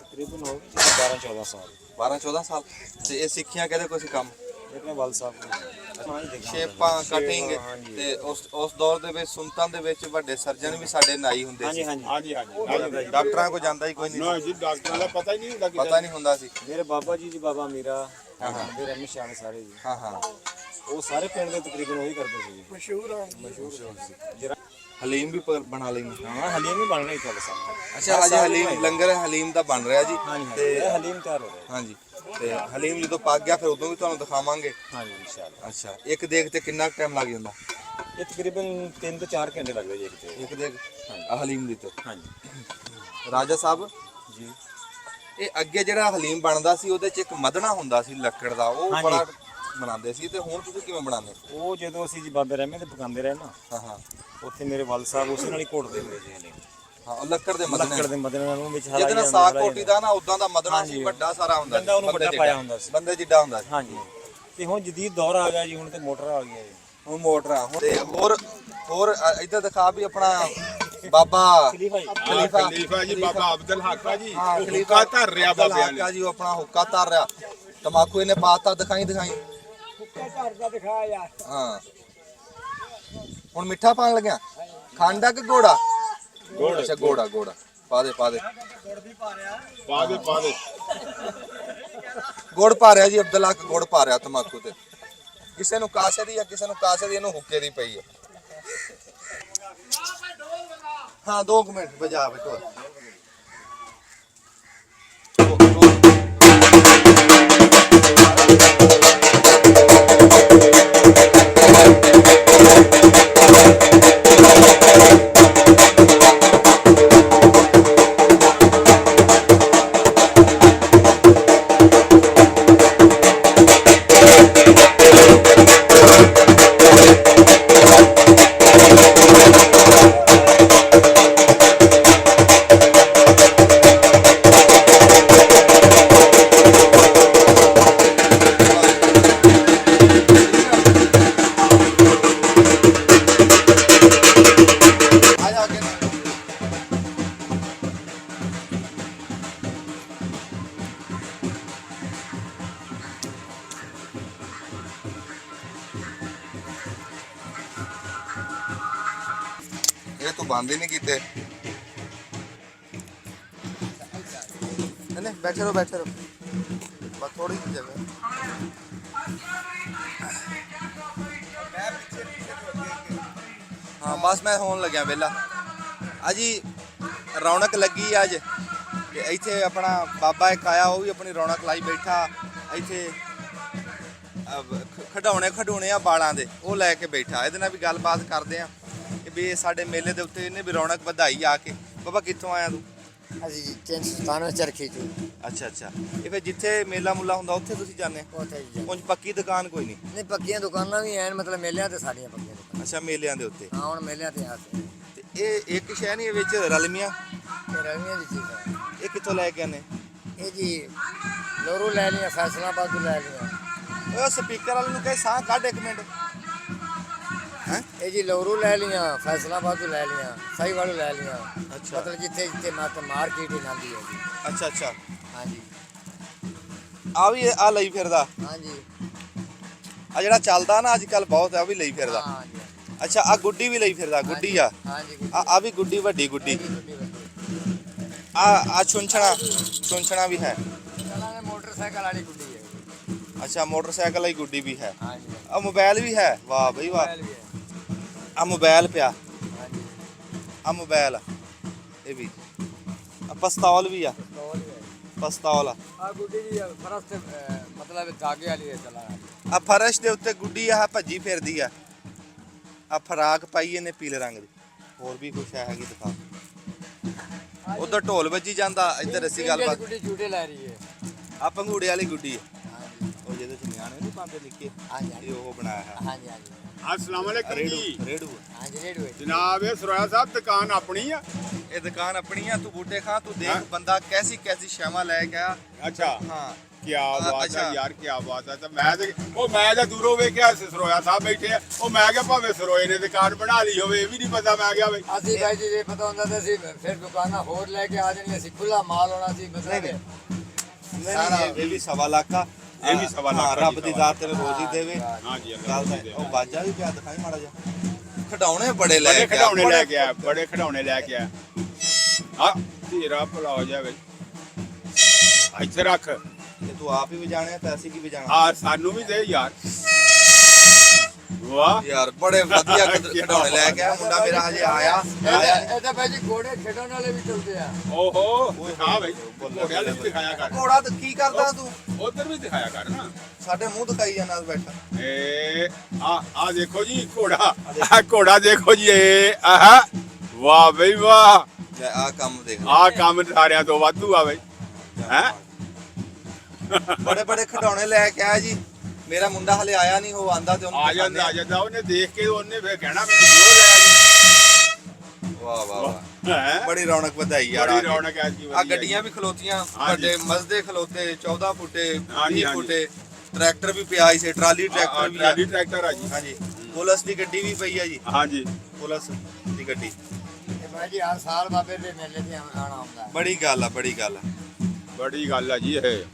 ਤਕਰੀਬਨ ਹੋ ਗਈ 12-14 ਸਾਲ 12-14 ਸਾਲ। ਤੇ ਇਹ ਸਿੱਖਿਆ ਕਿਹਦੇ ਕੋਲ ਸੀ ਕੰਮ? ਆਪਣੇ ਵਾਲ ਸਾਹਿਬ ਸ਼ੇਪਾਂ ਕਟਿੰਗ ਤੇ ਉਸ ਦੌਰ ਦੇ ਵਿੱਚ ਸੁਲਤਾਨ ਦੇ ਵਿੱਚ ਵੱਡੇ ਸਰਜਨ ਵੀ ਸਾਡੇ ਨਾਈ ਹੁੰਦੇ ਸੀ। ਹਾਂਜੀ ਡਾਕਟਰਾਂ ਕੋਲ ਜਾਂਦਾ ਹੀ ਕੋਈ ਨਹੀਂ ਨਾ ਜੀ ਡਾਕਟਰਾਂ ਦਾ ਪਤਾ ਹੀ ਨਹੀਂ ਹੁੰਦਾ ਪਤਾ ਨਹੀਂ ਹੁੰਦਾ ਸੀ। ਮੇਰੇ ਬਾਬਾ ਜੀ ਬਾਬਾ ਮੀਰਾ ਮੇਰੇ ਅਮਿਤ ਸ਼ਾਹ ਸਾਰੇ ਜੀ ਹਾਂ ਉਹ ਸਾਰੇ ਪਿੰਡ ਦੇ ਤਕਰੀਬਨ ਉਹੀ ਕਰਦੇ ਸੀ ਜੀ। ਮਸ਼ਹੂਰ ਆ। ਹਲੀਮ ਵੀ ਬਣਾ ਲੈਂਦੇ। ਹਾਂ ਹਲੀਮ ਵੀ ਬਣ ਰਹੀ ਚੱਲ ਸਾਹਮਣੇ। ਅੱਛਾ ਅੱਜ ਹਲੀਮ ਲੰਗਰ ਹਲੀਮ ਦਾ ਬਣ ਰਿਹਾ ਜੀ। ਤੇ ਹਲੀਮ ਤਿਆਰ ਹੋ ਰਿਹਾ। ਹਾਂਜੀ ਤੇ ਹਲੀਮ ਜਦੋਂ ਪੱਕ ਗਿਆ ਫਿਰ ਉਦੋਂ ਵੀ ਤੁਹਾਨੂੰ ਦਿਖਾਵਾਂਗੇ। ਹਾਂਜੀ ਇਨਸ਼ਾਅੱਲਾ। ਅੱਛਾ ਇੱਕ ਦੇਗ ਤੇ ਕਿੰਨਾ ਟਾਈਮ ਲੱਗ ਜਾਂਦਾ? ਇਹ ਤਕਰੀਬਨ 3 ਤੋਂ 4 ਘੰਟੇ ਲੱਗਦੇ ਜੀ ਇੱਕ ਤੇ। ਇੱਕ ਦੇਗ ਹਲੀਮ ਦੀ ਤੇ। ਹਾਂਜੀ ਰਾਜਾ ਸਾਹਿਬ ਜੀ ਇਹ ਅੱਗੇ ਜਿਹੜਾ ਹਲੀਮ ਬਣਦਾ ਸੀ ਉਹਦੇ ਚ ਇੱਕ ਮਦਨਾ ਹੁੰਦਾ ਸੀ ਲੱਕੜ ਦਾ, ਉਹ ਹਾਂਜੀ। ਬੜਾ ਬਣਾਉਂਦੇ ਸੀ। ਤੇ ਹੁਣ ਤੁਸੀਂ ਕਿਵੇਂ ਬਣਾਉਂਦੇ? ਉਹ ਜਦੋਂ ਅਸੀਂ ਜੀ ਬਾਬੇ ਰਹਿਮੇ ਤੇ ਪਕਾਉਂਦੇ ਰਹੇ ਨਾ ਹਾਂ ਉੱਥੇ ਮੇਰੇ ਵਾਲ ਸਾਹਿਬ ਉਸੇ ਨਾਲ ਹੀ ਘੋਟਦੇ ਹੁੰਦੇ ਜੀ ਹਲੀਮ। ਹਾਂ ਲੱਕੜ ਦੇ ਮਦਨੇ ਲੱਕੜ ਦੇ ਮਦਨ ਨੂੰ ਵਿੱਚ ਜਿਹਦੇ ਨਾਲ ਸਾਗ ਕੋਟੀ ਦਾ ਨਾ ਉਦਾਂ ਦਾ ਮਦਨਾ ਸੀ, ਵੱਡਾ ਸਾਰਾ ਹੁੰਦਾ ਬੰਦਾ ਉਹਨੂੰ ਵੱਡਾ ਪਾਇਆ ਹੁੰਦਾ ਸੀ। ਬੰਦੇ ਜਿੱਡਾ ਹੁੰਦਾ ਸੀ। ਹਾਂਜੀ ਤੇ ਹੁਣ ਜਦੀਦ ਦੌਰ ਆ ਗਿਆ ਜੀ, ਹੁਣ ਤੇ ਮੋਟਰ ਆ ਗਈਆਂ ਜੀ। ਹੁਣ ਮੋਟਰਾਂ ਤੇ ਹੋਰ ਇੱਧਰ ਦਿਖਾ ਵੀ ਆਪਣਾ ਬਾਬਾ ਖਲੀਫਾ ਜੀ ਬਾਬਾ ਅਬਦੁਲ ਹੱਕ ਆ ਜੀ ਹਾਂ ਉਹ ਹੁੱਕਾ ਧਰ ਰਿਹਾ ਬਾਬਿਆਂ ਨੇ। ਹੱਕਾ ਜੀ ਉਹ ਆਪਣਾ ਹੁੱਕਾ ਧਰ ਰਿਹਾ। ਤਮਾਕੂ ਇਹਨੇ ਪਾਤਾ ਦਿਖਾਈ ਹੁੱਕਾ ਧਰਦਾ ਦਿਖਾ ਯਾਰ। ਹਾਂ ਹੁਣ ਮਿੱਠਾ ਪਾਣ ਲੱਗਿਆ? ਖੰਡਾ ਕਿ ਗੋੜਾ? ਅੱਛਾ ਗੋੜਾ ਪਾ ਦੇ ਪਾ ਦੇ ਗੁੜ ਪਾ ਰਿਹਾ ਜੀ। ਅਬਦੁੱਲਾ ਗੁੜ ਪਾ ਰਿਹਾ ਤਮਾਕੂ ਤੇ। ਕਿਸੇ ਨੂੰ ਕਾਸੇ ਦੀ ਜਾਂ ਕਿਸੇ ਨੂੰ ਕਾਸੇ ਦੀ, ਇਹਨੂੰ ਹੁੱਕੇ ਦੀ ਪਈ ਹੈ। ਹਾਂ 2 ਮਿੰਟ ਵਜਾ ਬੈਠੋ। ਇਹ ਤੂੰ ਬੰਦ ਹੀ ਨਹੀਂ ਕੀਤੇ। ਨਹੀਂ ਬੈਠੇ ਰਹੋ ਬਸ ਥੋੜੀ ਜਿਹੀ ਜਗ੍ਹਾ। ਹਾਂ ਬਸ ਮੈਂ ਹੋਣ ਲੱਗਿਆ ਵਿਹਲਾ। ਅਜੀ ਰੌਣਕ ਲੱਗੀ ਅੱਜ ਤੇ ਇੱਥੇ ਆਪਣਾ ਬਾਬਾ ਇੱਕ ਆਇਆ, ਉਹ ਵੀ ਆਪਣੀ ਰੌਣਕ ਲਾਈ ਬੈਠਾ। ਇੱਥੇ ਖਡਾਉਣੇ ਆ ਬਾਲਾਂ ਦੇ, ਉਹ ਲੈ ਕੇ ਬੈਠਾ। ਇਹਦੇ ਨਾਲ ਵੀ ਗੱਲਬਾਤ ਕਰਦੇ ਆ ਕਿ ਵੀ ਸਾਡੇ ਮੇਲੇ ਦੇ ਉੱਤੇ ਇਹਨੇ ਵੀ ਰੌਣਕ ਵਧਾਈ ਆ ਕੇ। ਬਾਬਾ ਕਿੱਥੋਂ ਆਇਆ ਤੂੰ? ਅਸੀਂ ਚਿੰਤਸਤਾਨ ਚਰਖੀ ਚ। ਅੱਛਾ ਇਹ ਫਿਰ ਜਿੱਥੇ ਮੇਲਾ ਮੁੱਲਾ ਹੁੰਦਾ ਉੱਥੇ ਤੁਸੀਂ ਜਾਂਦੇ? ਉੱਥੇ ਜੀ ਉਂਝ ਪੱਕੀ ਦੁਕਾਨ ਕੋਈ ਨਹੀਂ? ਨਹੀਂ ਪੱਕੀਆਂ ਦੁਕਾਨਾਂ ਵੀ ਐਨ, ਮਤਲਬ ਮੇਲਿਆਂ ਤੇ ਸਾਰੀਆਂ ਪੱਕੀਆਂ ਦੁਕਾਨਾਂ। ਅੱਛਾ ਮੇਲਿਆਂ ਦੇ ਉੱਤੇ। ਹਾਂ ਹੁਣ ਮੇਲਿਆਂ ਤੇ ਆ ਕੇ ਤੇ ਇਹ ਇੱਕ ਸ਼ਹਿਰ ਨਹੀਂ ਵਿੱਚ ਰਲਮੀਆਂ? ਤੇ ਰਵੀਆਂ ਦੀ ਚੀਜ਼ ਆ। ਇਹ ਕਿੱਥੋਂ ਲੈ ਕੇ ਆਨੇ? ਇਹ ਜੀ ਲੋਰੂ ਲੈ ਲਿਆ, ਫੈਸਲਾਬਾਦ ਤੋਂ ਲੈ ਲਿਆ। ਓਏ ਸਪੀਕਰ ਵਾਲੇ ਨੂੰ ਕਹੇ ਸਾਹ ਕੱਢ ਇੱਕ ਮਿੰਟ। ਇਹ ਜੀ ਲੋਰੂ ਲੈ ਲਿਆ, ਫੈਸਲਾਬਾਦ ਤੋਂ ਲੈ ਲਿਆ, ਸਾਹੀਵਾਲ ਲੈ ਲਿਆ। ਅੱਛਾ। ਮਤਲਬ ਜਿੱਥੇ ਜਿੱਥੇ ਮਾਰਕੀਟ ਹੀ ਜਾਂਦੀ ਹੈ ਜੀ। ਅੱਛਾ ਅੱਛਾ, ਹਾਂਜੀ ਆ ਵੀ ਆ ਲਈ ਫਿਰਦਾ, ਹਾਂਜੀ ਆ ਜਿਹੜਾ ਚੱਲਦਾ ਨਾ ਅੱਜ ਕੱਲ ਬਹੁਤ ਆ, ਉਹ ਵੀ ਲਈ ਫਿਰਦਾ। ਹਾਂਜੀ ਅੱਛਾ, ਆ ਗੁੱਡੀ ਵੀ ਲਈ ਫਿਰਦਾ, ਗੁੱਡੀ ਆ। ਹਾਂਜੀ ਆ ਵੀ ਗੁੱਡੀ, ਵੱਡੀ ਗੁੱਡੀ। ਆ ਛੁੰਛਣਾ ਵੀ ਹੈ। ਚਲਾਣੇ ਮੋਟਰਸਾਈਕਲ ਵਾਲੀ ਗੁੱਡੀ ਹੈ। ਅੱਛਾ, ਮੋਟਰਸਾਈਕਲ ਵਾਲੀ ਗੁੱਡੀ ਵੀ ਹੈ। ਹਾਂਜੀ ਆ ਮੋਬਾਈਲ ਵੀ ਹੈ। ਵਾਹ ਬਈ ਵਾਹ, ਮੋਬਾਈਲ ਵੀ ਹੈ। ਆ ਮੋਬਾਈਲ ਪਿਆ, ਹਾਂਜੀ ਆ ਮੋਬਾਈਲ, ਇਹ ਵੀ ਆ ਪਿਸਤੌਲ ਵੀ ਆ, ਪਿਸਤੌਲ ਵੀ ਹੈ। ਪਿਸਤੌਲ ਆ ਗੁੱਡੀ ਜੀ ਫਰਸ ਤੇ ਮਤਲਬ ਧਾਗੇ ਵਾਲੀ ਹੈ ਚਲਾ। ਆ ਫਰਸ਼ ਦੇ ਉੱਤੇ ਗੁੱਡੀ ਆ ਭੱਜੀ ਫਿਰਦੀ ਆ। ਆ ਫਰਾਕ ਪਾਈ ਇਹਨੇ ਪੀਲੇ ਰੰਗ ਦੀ। ਹੋਰ ਵੀ ਕੁਛ ਹੈਗੀ, ਦਿਖਾ। ਉਧਰ ਢੋਲ ਵੱਜੀ ਜਾਂਦਾ, ਇੱਧਰ ਅਸੀਂ ਗੱਲਬਾਤ। ਗੁੱਡੀ ਝੂਟੇ ਲੈ ਰਹੀ ਹੈ। ਆ ਪੰਗੂੜੇ ਵਾਲੀ ਗੁੱਡੀ ਹੈ, ਹਾਂਜੀ ਉਹ ਜਿਹਦੇ ਚ ਨਿਆਣੇ ਨਹੀਂ ਪਾਉਂਦੇ ਨਿੱਕੇ, ਹਾਂਜੀ ਇਹ ਉਹ ਬਣਾਇਆ ਹੈ। ਹਾਂਜੀ ਹਾਂਜੀ अस्सलाम वालेकुम ਰੇੜੂ जी ਰੇੜੂ। ਹਾਂਜੀ ਰੇਡ ਹੋਈ। जनाब ये सरोया साहब दुकान अपनी है। ਇਹ ਦੁਕਾਨ ਆਪਣੀ ਆ, ਤੂੰ ਬੂਟੇ ਖਾਂ, ਤੂੰ ਦੇਖ ਹਾਂ। ਬੰਦਾ ਕੈਸੀ ਕੈਸੀ ਸ਼ੈਵਾ ਲੈ ਕੇ ਆ। अच्छा ਹਾਂ क्या बात अच्छा। है यार, क्या बात है। तो मैं तो दूरों वेख्या सरोया साहब बैठे हैं, ਉਹ ਮੈਂ ਕਿਹਾ ਭਾਵੇਂ ਸरोਏ ਨੇ ਦੁਕਾਨ ਬਣਾ ਲਈ ਹੋਵੇ, ਇਹ ਵੀ ਨਹੀਂ ਪਤਾ। ਮੈਂ ਕਿਹਾ ਬਈ ਅਸੀਂ ਭਾਈ ਜੀ ਜੇ ਪਤਾ ਹੁੰਦਾ ਤਾਂ ਅਸੀਂ ਫਿਰ ਦੁਕਾਨਾਂ ਹੋਰ ਲੈ ਕੇ ਆ ਜਾਣੀਆਂ ਸੀ, ਖੁੱਲਾ ਮਾਲ ਹੋਣਾ ਸੀ ਮਤਲਬ ਕਿ। ਨਹੀਂ, ਇਹ ਵੀ ਸਵਾ ਲੱਖ ਆ। ਇਹ ਵੀ ਸਵਾ ਲੱਖ ਹਾਂ, ਆ ਜੀ, ਰੱਬ ਦੀ ਸਵਾ ਜ਼ਾਤ ਤੇਰੇ ਰੋਜ਼ੀ ਦੇਵੇ। ਹਾਂ ਜੀ, ਅੱਲਾ ਗੱਲ ਰੋਜ਼ੀ ਤਾਂ ਦੇਵੇ। ਉਹ ਬਾਜਾ ਵੀ ਪਿਆ, ਦਿਖਾਈ ਮਾੜਾ ਜਿਹਾ। ਖਿਡੌਣੇ ਬੜੇ ਲੈ ਬੜੇ ਕੇ ਆ, ਖਿਡੌਣੇ ਲੈ ਕੇ ਆਇਆ, ਬੜੇ ਖਿਡੌਣੇ ਲੈ ਕੇ ਆਇਆ। ਆ ਤੇਰਾ ਭਲਾ ਹੋ ਜਾਵੇ, ਇੱਥੇ ਰੱਖ। ਤੇ ਤੂੰ ਆਪ ਹੀ ਵਜਾਣੇ ਤਾਂ ਅਸੀਂ ਕੀ ਵਜਾਣਾ? ਆ ਸਾਨੂੰ ਵੀ ਦੇ ਯਾਰ। ਵਾਹ ਯਾਰ ਬੜੇ ਵਧੀਆ ਖਿਡੌਣੇ ਲੈ ਕੇ ਆ ਮੁੰਡਾ ਮੇਰਾ, ਹਜੇ ਆਇਆ ਇਹ ਤਾਂ ਭਾਈ ਜੀ ਘੋੜੇ ਖੇਡਣ ਵਾਲੇ ਵੀ ਚੱਲਦੇ ਆ। ਓਹੋ ਦਿਖਾ ਬਈ, ਘੋੜਿਆਂ ਵਾਲੀ ਵੀ ਦਿਖਾਇਆ ਕਰ, ਘੋੜਾ ਤੇ ਕੀ ਕਰਦਾ ਤੂੰ? ਉਧਰ ਵੀ ਦਿਖਾਇਆ ਕਰ ਨਾ। ਸਾਡੇ ਮੂੰਹ ਦਿਖਾਈ ਜਾਂਦਾ ਬੈਠਾ। ਏ ਆ ਦੇਖੋ ਜੀ ਘੋੜਾ, ਆ ਘੋੜਾ ਦੇਖੋ ਜੀ। ਇਹ ਆਹ ਵਾਹ ਬਈ ਵਾਹ, ਲੈ ਆ ਕੰਮ ਦੇਖ ਲੈ। ਆ ਕੰਮ ਸਾਰਿਆਂ ਤੋਂ ਵਾਧੂ ਆ ਬਈ। ਹੈ ਬੜੇ ਬੜੇ ਖਿਡੌਣੇ ਲੈ ਕੇ ਆਇਆ ਜੀ। ਮੇਰਾ ਮੁੰਡਾ ਹਲੇ ਆਇਆ ਨਹੀਂ, ਉਹ ਆਂਦਾ ਤੇ ਉਹਨੂੰ ਆ ਜਾਂਦਾ ਉਹਨੇ ਦੇਖ ਕੇ ਉਹਨੇ ਫੇਰ ਕਹਿਣਾ ਮੈਨੂੰ ਜੋ ਲੈ ਆ ਵਾਹ ਵਾਹ ਵਾਹ, ਜੀ। ਹੈ ਬੜੀ ਰੌਣਕ ਵਧਾਈ ਯਾਰ। ਬੜੀ ਰੌਣਕ ਐ ਜੀ। ਆ ਗੱਡੀਆਂ ਵੀ ਖਲੋਤੀਆਂ, ਹਾਂਜੀ। ਵੱਡੇ ਮਜ਼ਦੇ ਖਲੋਤੇ, 14 ਫੁੱਟੇ, ਹਾਂਜੀ, 20 ਫੁੱਟੇ। ਟਰੈਕਟਰ ਵੀ ਪਿਆ ਸੀ, ਟਰਾਲੀ ਟਰੈਕਟਰ ਵੀ ਆ। ਟਰਾਲੀ ਟਰੈਕਟਰ ਆ ਜੀ। ਹਾਂਜੀ, ਪੁਲਿਸ ਦੀ ਗੱਡੀ ਵੀ ਪਈ ਆ ਜੀ, ਹਾਂਜੀ ਪੁਲਿਸ ਦੀ ਗੱਡੀ। ਇਹ ਭਾਈ ਜੀ ਹਰ ਸਾਲ ਬਾਬੇ ਦੇ ਮੇਲੇ ਤੇ ਆਉਣਾ ਹੁੰਦਾ। ਬੜੀ ਗੱਲ ਆ, ਬੜੀ ਗੱਲ ਆ। ਬੜੀ ਗੱਲ ਆ ਜੀ। ਇਹ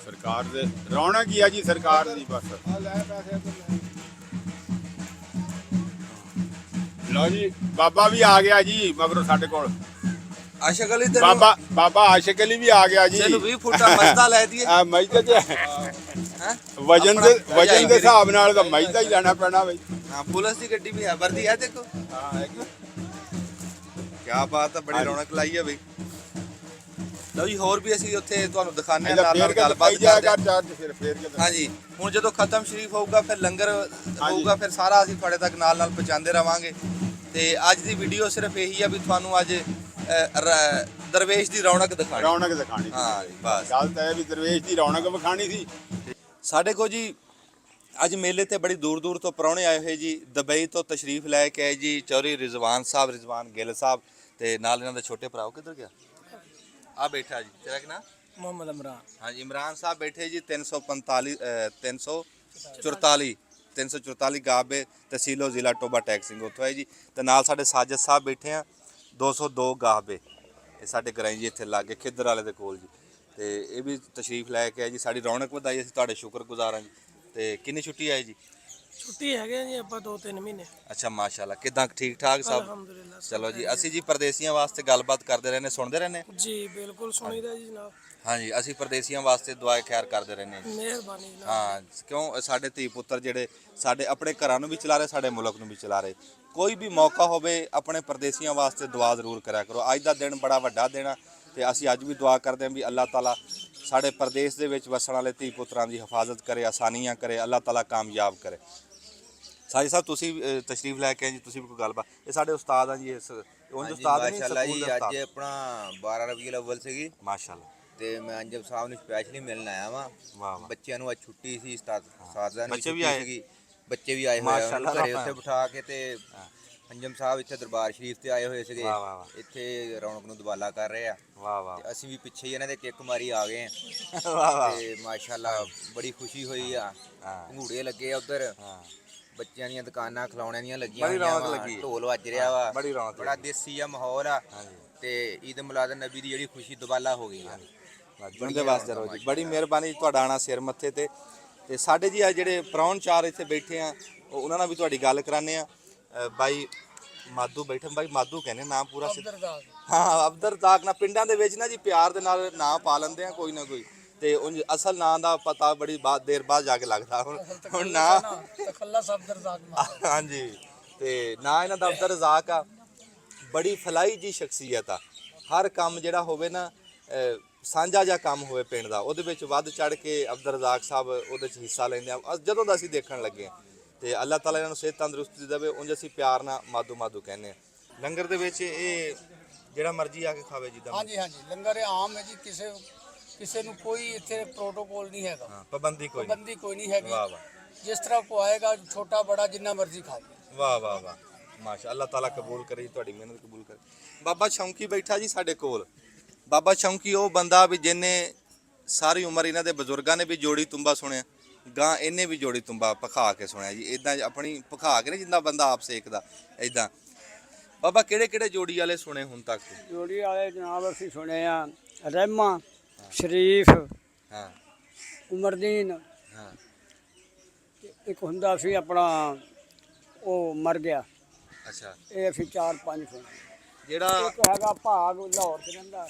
ਸਰਕਾਰ ਦੇ ਰੌਣਕ ਹੀ ਆ ਜੀ, ਸਰਕਾਰ ਦੀ ਬਸ। ਲਓ ਜੀ, ਬਾਬਾ ਵੀ ਆ ਗਿਆ ਜੀ ਮਗਰੋਂ ਸਾਡੇ ਕੋਲ। ਆਸ਼ਕ ਅਲੀ ਤੈਨੂੰ ਬਾਬਾ ਆਸ਼ਿਕ ਅਲੀ ਵੀ ਆ ਗਿਆ ਜੀ। ਤੈਨੂੰ 20 ਫੁੱਟਾ ਮਜ਼ਦਾ ਲੈ ਦਈਏ। ਆ ਮਜਦਾ ਤੇ ਹੈਂ? ਵਜਨ ਦੇ ਹਿਸਾਬ ਨਾਲ ਤਾਂ ਮਜਦਾ ਹੀ ਲੈਣਾ ਪੈਣਾ ਬਈ। ਹਾਂ, ਪੁਲਿਸ ਦੀ ਗੱਡੀ ਵੀ ਹੈ, ਵਰਦੀ ਹੈ ਦੇਖੋ। ਹਾਂ ਹੈਗੀ। ਕੀ ਬਾਤ ਹੈ, ਬੜੀ ਰੌਣਕ ਲਾਈ ਹੈ ਬਈ। ਲਓ ਜੀ, ਹੋਰ ਵੀ ਅਸੀਂ ਉੱਥੇ ਤੁਹਾਨੂੰ ਦਿਖਾਣੇ ਆ, ਇਹਦਾ ਨਾਲ ਨਾਲ ਫੇਰ ਕੇ ਗੱਲਬਾਤ ਦਿਖਾਈ ਜਾਇਆ ਕਰਦੇ ਕਰ ਹਾਂ। ਚਾਰਜ ਫਿਰ ਕੇ ਹਾਂਜੀ, ਹੁਣ ਜਦੋਂ ਖਤਮ ਸ਼ਰੀਫ ਹੋਊਗਾ ਫਿਰ ਲੰਗਰ ਹੋਊਗਾ, ਫਿਰ ਸਾਰਾ ਅਸੀਂ ਤੁਹਾਡੇ ਤੱਕ ਨਾਲ ਨਾਲ ਪਹੁੰਚਾਉਂਦੇ ਰਵਾਂਗੇ। ਤੇ ਅੱਜ ਦੀ ਵੀਡੀਓ ਸਿਰਫ ਇਹੀ ਆ ਵੀ ਤੁਹਾਨੂੰ ਅੱਜ ਦਰਵੇਸ਼ ਦੀ ਰੌਣਕ ਦਿਖਾਣੀ। ਰੌਣਕ ਦਿਖਾਣੀ ਸੀ। ਹਾਂ ਜੀ, ਬਸ ਗੱਲ ਤਾਂ ਇਹ ਵੀ ਦਰਵੇਸ਼ ਦੀ ਰੌਣਕ ਵਿਖਾਣੀ ਸੀ। ਸਾਡੇ ਕੋਲ ਜੀ ਅੱਜ ਮੇਲੇ ਤੇ ਬੜੀ ਦੂਰ ਦੂਰ ਤੋਂ ਪ੍ਰਾਹੁਣੇ ਆਏ ਹੋਏ ਜੀ। ਦੁਬਈ ਤੋਂ ਤਸ਼ਰੀਫ ਲੈ ਕੇ ਆਏ ਜੀ ਚੌਧਰੀ ਰਿਜ਼ਵਾਨ ਸਾਹਿਬ, ਰਿਜ਼ਵਾਨ ਗਿੱਲ ਸਾਹਿਬ, ਤੇ ਨਾਲ ਇਹਨਾਂ ਦਾ ਛੋਟੇ ਭਰਾ। ਉਹ ਕਿੱਧਰ ਗਿਆ? ਆ ਬੈਠਾ ਜੀ, ਤੇਰਾ ਕੀ ਨਾਮ? ਮੁਹੰਮਦ ਇਮਰਾਨ। ਹਾਂਜੀ, ਇਮਰਾਨ ਸਾਹਿਬ ਬੈਠੇ ਜੀ। 344 ਗਾਬੇ ਤਹਿਸੀਲੋ ਜ਼ਿਲ੍ਹਾ ਟੋਬਾ ਟੈਕ ਸਿੰਘ ਉੱਥੋਂ ਹੈ ਜੀ। ਤੇ ਨਾਲ ਸਾਡੇ ਸਾਜਦ ਸਾਹਿਬ ਬੈਠੇ ਆ 202 ਗਾਬੇ, ਇਹ ਸਾਡੇ ਗਰਾਈ ਜੀ ਇੱਥੇ ਲਾਗੇ ਖਿੱਦਰ ਵਾਲੇ ਦੇ ਕੋਲ ਜੀ। ਤੇ ਇਹ ਵੀ ਤਸ਼ਰੀਫ ਲੈ ਕੇ ਆਏ ਜੀ, ਸਾਡੀ ਰੌਣਕ ਵਧਾਈ, ਅਸੀਂ ਤੁਹਾਡੇ ਸ਼ੁਕਰਗੁਜ਼ਾਰ ਹਾਂ ਜੀ। ਤੇ ਕਿੰਨੀ ਛੁੱਟੀ ਆਈ ਜੀ? ਛੁੱਟੀ ਹੈਗੇ ਜੀ ਆਪਾਂ 2-3 ਮਹੀਨੇ। ਅੱਛਾ, ਮਾਸ਼ਾਅੱਲਾ। ਕਿਦਾਂ, ਠੀਕ ਠਾਕ ਸਭ? ਅਲਹਮਦੁਲਿਲਾ। ਚਲੋ ਜੀ, ਅਸੀਂ ਜੀ ਪਰਦੇਸੀਆਂ ਵਾਸਤੇ ਗੱਲਬਾਤ ਕਰਦੇ ਰਹਿੰਦੇ, ਸੁਣਦੇ ਰਹਿੰਦੇ। ਜੀ ਬਿਲਕੁਲ ਸੁਣੀਦਾ ਜੀ ਜਨਾਬ। ਹਾਂਜੀ, ਅਸੀਂ ਪਰਦੇਸੀਆਂ ਵਾਸਤੇ ਦੁਆ ਖੈਰ ਕਰਦੇ ਰਹਿੰਦੇ ਹਾਂ। ਮਿਹਰਬਾਨੀ ਜਨਾਬ। ਹਾਂ, ਕਿਉਂ ਸਾਡੇ ਧੀ ਪੁੱਤਰ ਜਿਹੜੇ ਸਾਡੇ ਆਪਣੇ ਘਰਾਂ ਨੂੰ ਵੀ ਚਲਾ ਰਹੇ, ਸਾਡੇ ਮੁਲਕ ਨੂੰ ਵੀ ਚਲਾ ਰਹੇ। ਕੋਈ ਵੀ ਮੌਕਾ ਹੋਵੇ ਆਪਣੇ ਪਰਦੇਸੀਆਂ ਵਾਸਤੇ ਦੁਆ ਜ਼ਰੂਰ ਕਰਿਆ ਕਰੋ। ਅੱਜ ਦਾ ਦਿਨ ਬੜਾ ਵੱਡਾ ਦਿਨ ਆ, ਤੇ ਅਸੀਂ ਅੱਜ ਵੀ ਦੁਆ ਕਰਦੇ ਹਾਂ ਵੀ ਅੱਲਾਹ ਤਾਲਾ ਸਾਡੇ ਪਰਦੇਸ ਦੇ ਵਿੱਚ ਵਸਣ ਵਾਲੇ ਧੀ ਪੁੱਤਰਾਂ ਦੀ ਹਿਫਾਜ਼ਤ ਕਰੇ, ਆਸਾਨੀਆਂ ਕਰੇ, ਅੱਲਾਹ ਤਾਲਾ ਕਾਮਯਾਬ ਕਰੇ। ਸਾਜੀ ਸਾਹਿਬ, ਤੁਸੀਂ ਤਸ਼ਰੀਫ ਲੈ ਕੇ ਆਏ ਜੀ, ਤੁਸੀਂ ਵੀ ਕੋਈ ਗੱਲਬਾਤ। ਇਹ ਸਾਡੇ ਉਸਤਾਦ ਆ ਜੀ, ਇਸ ਉਂਝ ਉਸਤਾਦ ਨਹੀਂ, ਮਾਸ਼ਾਅੱਲਾ ਸਕੂਲ ਜੀ। ਦੇ ਅੱਜ ਉਸਤਾਦ। ਆਪਣਾ 12 ਰਬੀਉਲ ਅਵਲ ਸੀਗੀ ਮਾਸ਼ਾਅੱਲਾ, ਤੇ ਮੈਂ ਅੰਜਬ ਸਾਹਿਬ ਨੂੰ ਸਪੈਸ਼ਲੀ ਮਿਲਣ ਆਇਆ ਵਾਂ। ਵਾਹ ਵਾਹ। ਬੱਚਿਆਂ ਨੂੰ ਅੱਜ ਛੁੱਟੀ ਸੀ, ਸਾਜ਼ਾਂ ਨੂੰ ਬੱਚੇ ਵੀ ਛੁੱਟੀ ਆਏ? ਸੀਗੀ, ਬੱਚੇ ਵੀ ਆਏ ਹੋਏ ਆ। ਮਾਸ਼ਾਅੱਲਾ, ਉਹਨੂੰ ਘਰੇ ਉੱਥੇ ਬਿਠਾ ਕੇ ਤੇ ਅੰਜਮ ਸਾਹਿਬ ਇੱਥੇ ਦਰਬਾਰ ਸ਼ਰੀਫ ਤੇ ਆਏ ਹੋਏ ਸੀਗੇ। ਵਾਹ, ਵਾਹ, ਵਾਹ। ਇੱਥੇ ਰੌਣਕ ਨੂੰ ਦੁਬਾਲਾ ਕਰ ਰਹੇ ਆ ਵਾਹ ਵਾਹ ਤੇ ਅਸੀਂ ਵੀ ਪਿੱਛੇ ਹੀ ਇਹਨਾਂ ਦੇ ਕਿੱਕ ਮਾਰੀ ਆ ਗਏ ਆ ਵਾਹ ਵਾਹ ਤੇ ਮਾਸ਼ਾਅੱਲਾ ਬੜੀ ਖੁਸ਼ੀ ਹੋਈ ਆ। ਹਾਂ। ਘੂੜੇ ਲੱਗੇ ਆ ਉਧਰ, ਹਾਂ ਬੱਚਿਆਂ ਦੀਆਂ ਦੁਕਾਨਾਂ ਖਿਲੌਣਿਆਂ ਦੀਆਂ ਲੱਗੀਆਂ ਬੜੀ ਹੋਈਆਂ ਰੌਣਕ ਵਾ, ਲੱਗੀ। ਢੋਲ ਵੱਜ ਰਿਹਾ ਵਾ, ਬੜੀ ਰੌਣਕ ਬੜਾ ਲੱਗੀ। ਦੇਸੀ ਆ ਮਾਹੌਲ ਆ ਹਾਂਜੀ। ਤੇ ਈਦ ਮਿਲਾਦ ਨਬੀ ਦੀ ਜਿਹੜੀ ਖੁਸ਼ੀ ਦੁਬਾਲਾ ਹੋ ਗਈ ਆ। ਜਿੰਦੇ ਵਾਸਤੇ ਰਹੋ ਜੀ, ਬੜੀ ਮਿਹਰਬਾਨੀ ਤੁਹਾਡਾ ਆਣਾ ਸਿਰ ਮੱਥੇ ਤੇ ਸਾਡੇ ਜੀ ਆ ਜਿਹੜੇ ਪ੍ਰਾਹੁਣ ਚਾਰ ਇੱਥੇ ਬੈਠੇ ਆ ਉਹਨਾਂ ਨਾਲ ਵੀ ਤੁਹਾਡੀ ਗੱਲ ਕਰਾਣੇ ਆ। ਬਾਈ ਮਾਧੂ ਬੈਠੇ, ਬਾਈ ਮਾਧੂ ਕਹਿੰਦੇ ਨਾਮ ਪੂਰਾ ਹਾਂ ਅਬਦਰ ਜ਼ਾਕ ਨਾ ਪਿੰਡਾਂ ਦੇ ਵਿੱਚ ਨਾ ਜੀ ਪਿਆਰ ਦੇ ਨਾਲ ਨਾਂ ਪਾ ਲੈਂਦੇ ਆ ਕੋਈ ਨਾ ਕੋਈ, ਤੇ ਉਂਝ ਅਸਲ ਨਾਂ ਦਾ ਪਤਾ ਬੜੀ ਦੇਰ ਬਾਅਦ ਜਾ ਕੇ ਲੱਗਦਾ। ਹੁਣ ਨਾਂ ਤਖੱਲਸ ਅਬਦਰ ਜ਼ਾਕ ਹਾਂਜੀ, ਤੇ ਨਾਂ ਇਹਨਾਂ ਦਾ ਅਬਦਰ ਜ਼ਾਕ ਆ। ਬੜੀ ਫਲਾਈ ਜੀ ਸ਼ਖਸੀਅਤ ਆ। ਹਰ ਕੰਮ ਜਿਹੜਾ ਹੋਵੇ ਨਾ ਸਾਂਝਾ ਜਿਹਾ ਕੰਮ ਹੋਵੇ ਪਿੰਡ ਦਾ, ਉਹਦੇ ਵਿੱਚ ਵੱਧ ਚੜ ਕੇ ਅਬਦਰ ਰਜ਼ਾਕ ਸਾਹਿਬ ਉਹਦੇ 'ਚ ਹਿੱਸਾ ਲੈਂਦੇ ਆ ਜਦੋਂ ਦਾ ਅਸੀਂ ਦੇਖਣ ਲੱਗੇ ਹਾਂ। ਤੇ ਅੱਲਾਹ ਤਾਲਾ ਇਹਨਾਂ ਨੂੰ ਸਿਹਤ ਤੰਦਰੁਸਤੀ ਦੇਵੇ। ਉਂਝ ਅਸੀਂ ਪਿਆਰ ਨਾਲ ਮਾਧੂ ਮਾਧੂ ਕਹਿੰਦੇ ਆ। ਲੰਗਰ ਦੇ ਵਿੱਚ ਇਹ ਜਿਹੜਾ ਮਰਜ਼ੀ ਆ ਕੇ ਖਾਵੇ ਜਿੱਦਾਂ ਹਾਂਜੀ ਹਾਂਜੀ ਲੰਗਰ ਇਹ ਆਮ ਹੈ ਜੀ, ਕਿਸੇ ਨੂੰ ਕੋਈ ਇੱਥੇ ਪ੍ਰੋਟੋਕੋਲ ਨਹੀਂ ਹੈਗਾ, ਹਾਂ, ਪਾਬੰਦੀ ਕੋਈ ਨਹੀਂ। ਪਾਬੰਦੀ ਕੋਈ ਨਹੀਂ ਹੈਗੀ। ਵਾਹ ਵਾਹ ਜਿਸ ਤਰ੍ਹਾਂ ਕੋ ਆਏਗਾ ਛੋਟਾ ਬੜਾ ਜਿੰਨਾ ਮਰਜ਼ੀ ਖਾ ਲੇ। ਵਾਹ ਵਾਹ ਵਾਹ ਮਾਸ਼ਾ ਅੱਲਾਹ ਤਾਲਾ ਕਬੂਲ ਕਰੇ ਜੀ, ਤੁਹਾਡੀ ਮਿਹਨਤ ਕਬੂਲ ਕਰੇ। ਬਾਬਾ ਸ਼ੌਂਕੀ ਬੈਠਾ ਜੀ ਸਾਡੇ ਕੋਲ। ਬਾਬਾ ਸ਼ੌਂਕੀ ਉਹ ਬੰਦਾ ਵੀ ਜਿਹਨੇ ਸਾਰੀ ਉਮਰ ਇਹਨਾਂ ਦੇ ਬਜ਼ੁਰਗਾਂ ਨੇ ਵੀ ਜੋੜੀ ਤੁੰਬਾ ਸੁਣਿਆ, ਗਾਂ ਇਹਨੇ ਵੀ ਜੋੜੀ ਤੁੰਬਾ ਭਖਾ ਕੇ ਸੁਣਿਆ ਜੀ। ਇਦਾਂ ਆਪਣੀ ਭਖਾ ਕੇ ਨਹੀਂ ਜਿੰਦਾ ਬੰਦਾ ਆਪ ਸੇਕਦਾ ਇਦਾਂ। ਬਾਬਾ ਕਿਹੜੇ ਕਿਹੜੇ ਜੋੜੀ ਵਾਲੇ ਸੁਣੇ ਹੁਣ ਤੱਕ? ਜੋੜੀ ਵਾਲੇ ਜਨਾਬ ਅਸੀਂ ਸੁਣੇ ਆ ਰਹਿਮਾ ਸ਼ਰੀਫ ਹਾਂ ਉਮਰਦੀਨ, ਹਾਂ ਇੱਕ ਹੁੰਦਾ ਸੀ ਆਪਣਾ ਉਹ ਮਰ ਗਿਆ, ਅੱਛਾ। ਇਹ ਅਸੀਂ 4-5 ਸੁਣੇ। ਜਿਹੜਾ ਇੱਕ ਹੈਗਾ ਭਾਗ ਲਾਹੌਰ 'ਚ ਰਹਿੰਦਾ